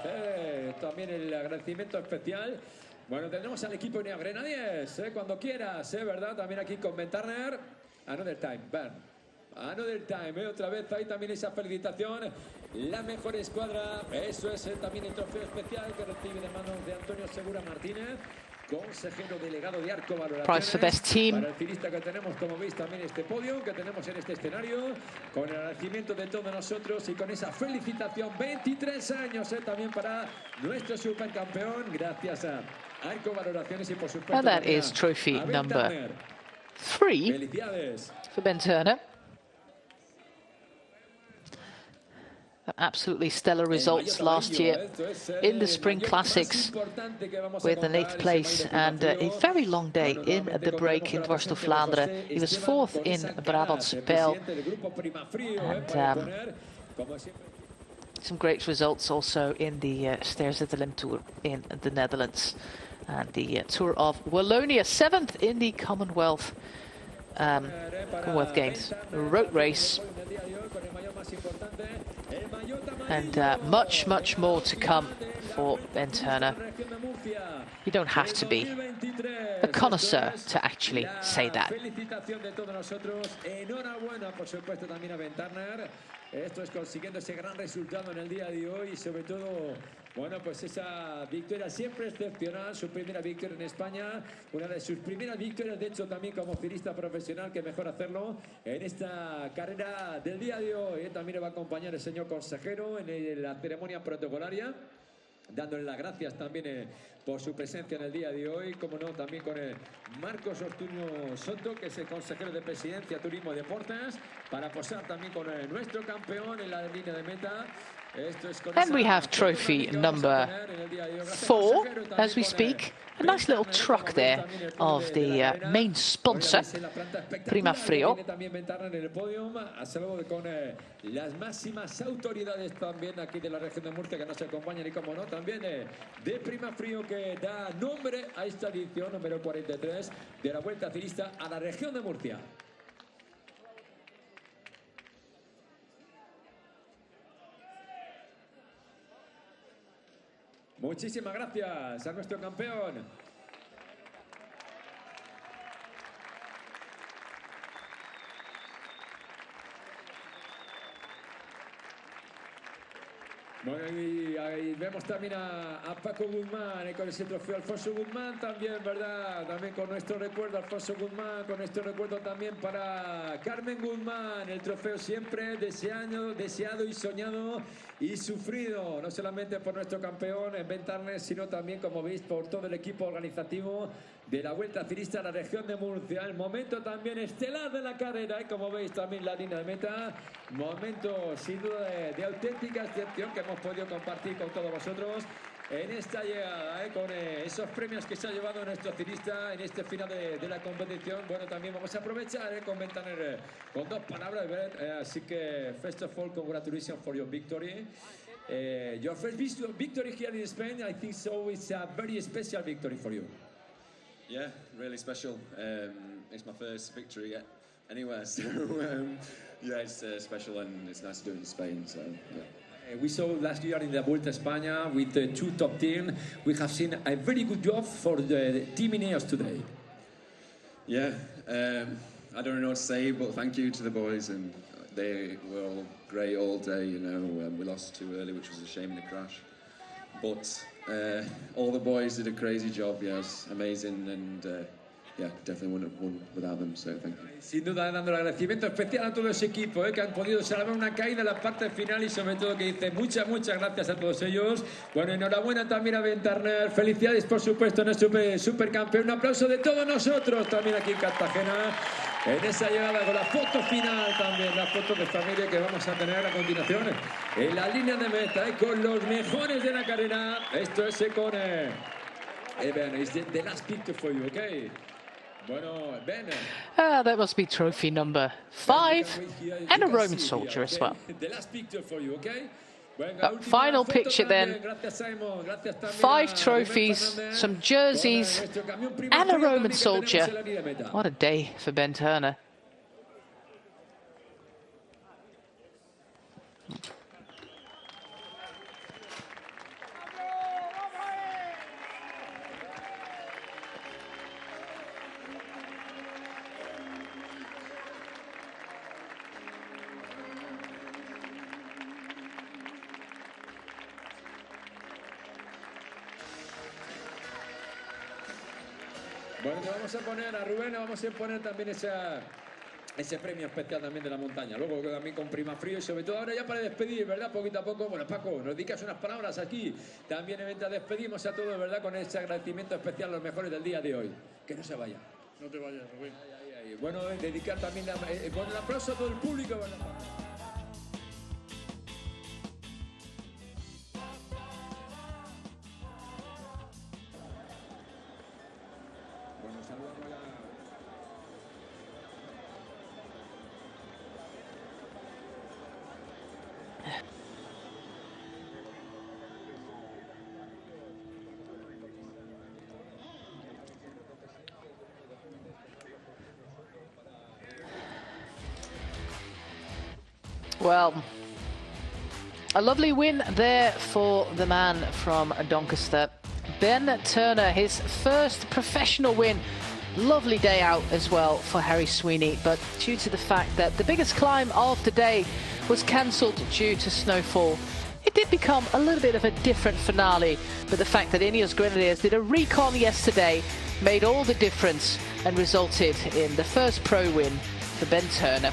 Speaker 8: También el agradecimiento especial. Bueno, tenemos al equipo Ineos Grenadiers, cuando quieras, ¿verdad? También aquí con Ben Turner. Another time, Ben. Another time, otra vez hay también esa felicitación. La mejor escuadra, eso es también el trofeo especial que recibe de manos de Antonio Segura Martínez, consejero delegado de Arco Valoraciones.
Speaker 2: Prize for best team.
Speaker 8: Para el ciclista que tenemos, como veis, también este podio que tenemos en este escenario, con el agradecimiento de todos nosotros y con esa felicitación. 23 años también para nuestro supercampeón, gracias a Arco Valoraciones y por supuesto
Speaker 2: And that is trophy number 3 for Ben Turner. Absolutely stellar results last year in the Spring Classics with an 8th place and a very long day in the break in Dwars door Vlaanderen. He was 4th in Brabantse Pijl. And some great results also in the Ster-Zetterlem Tour in the Netherlands. And the Tour of Wallonia, 7th in the Commonwealth Games road race. And much more to come for Ben Turner. You don't have to be a connoisseur to actually say that.
Speaker 8: Felicitación de todos nosotros. Enhorabuena, por supuesto, también a Ben Turner. Esto es consiguiendo ese gran resultado en el día de hoy y sobre todo, bueno, pues esa victoria siempre excepcional, su primera victoria en España, una de sus primeras victorias, de hecho, también como ciclista profesional, que mejor hacerlo en esta carrera del día de hoy. También le va a acompañar el señor consejero en la ceremonia protocolaria, dándole las gracias también por su presencia en el día de hoy, como no, también con Marcos Ortuño Soto, que es el consejero de Presidencia, Turismo y Deportes, para posar también con nuestro campeón en la línea de meta.
Speaker 2: And we have trophy number 4 as we speak. A nice little truck there of the main sponsor, Prima Frio.
Speaker 8: También Ventana en el podio, a salvo con las máximas autoridades también aquí de la región de Murcia que nos acompañan y como no, también de Prima Frio, que da nombre a esta edición número 43 de la Vuelta Ciclista a la región de Murcia. Muchísimas gracias a nuestro campeón. Bueno, y ahí vemos también a Paco Guzmán con ese trofeo. Alfonso Guzmán también, ¿verdad? También con nuestro recuerdo, Alfonso Guzmán, con nuestro recuerdo también para Carmen Guzmán. El trofeo siempre deseado y soñado y sufrido, no solamente por nuestro campeón en Ben Turner, sino también, como veis, por todo el equipo organizativo de la Vuelta Ciclista a la región de Murcia. El momento también estelar de la carrera, y como veis también la línea de meta, momento sin duda de auténtica excepción que hemos podido compartir con todos vosotros en esta llegada, con esos premios que se ha llevado nuestro ciclista en este final de la competición. Bueno, también vamos a aprovechar con Ben Turner con dos palabras, así que first of all, congratulations for your victory. Your first victory here in Spain, I think so, it's a very special victory for you.
Speaker 9: Yeah, really special. It's my first victory anywhere, so yeah, it's special and it's nice to do it in Spain. So yeah.
Speaker 8: We saw last year in the Vuelta España with the two top teams. We have seen a very good job for the team Ineos today.
Speaker 9: Yeah, I don't know what to say, but thank you to the boys, and they were all great all day. You know, we lost too early, which was a shame in the crash, but all the boys did a crazy job. Yes, amazing, and yeah, definitely wouldn't have won without them, so thank you.
Speaker 8: Sin duda, dando el agradecimiento especial a todo ese equipo que han podido salvar una caída en la parte final, y sobre todo que dice muchas gracias a todos ellos. Bueno, enhorabuena también a Ben Turner, felicidades por supuesto a nuestro supercampeón. Un aplauso de todos nosotros también aquí en Cartagena en esa llegada con la foto final también, la foto de familia que vamos a tener a continuación en la línea de meta con los mejores de la carrera. Esto es con Ben, it's the last picture for you, okay? Bueno, Ben.
Speaker 2: That must be trophy number 5 and a Roman soldier as well.
Speaker 8: The last picture for you, okay?
Speaker 2: Final picture then. 5 trophies, some jerseys, and a Roman soldier. What a day for Ben Turner.
Speaker 8: Bueno, te vamos a poner a Rubén, vamos a poner también ese premio especial también de la montaña. Luego también con Prima Frío y sobre todo ahora ya para despedir, ¿verdad? Poquito a poco. Bueno, Paco, nos dedicas unas palabras aquí. También mientras despedimos a todos, ¿verdad? Con ese agradecimiento especial a los mejores del día de hoy. Que no se vaya.
Speaker 6: No te vayas, Rubén.
Speaker 8: Bueno, dedicar también con el aplauso a todo el público, ¿verdad?
Speaker 2: Well, a lovely win there for the man from Doncaster, Ben Turner, his first professional win. Lovely day out as well for Harry Sweeney, but due to the fact that the biggest climb of the day was cancelled due to snowfall, it did become a little bit of a different finale. But the fact that Ineos Grenadiers did a recon yesterday made all the difference and resulted in the first pro win for Ben Turner.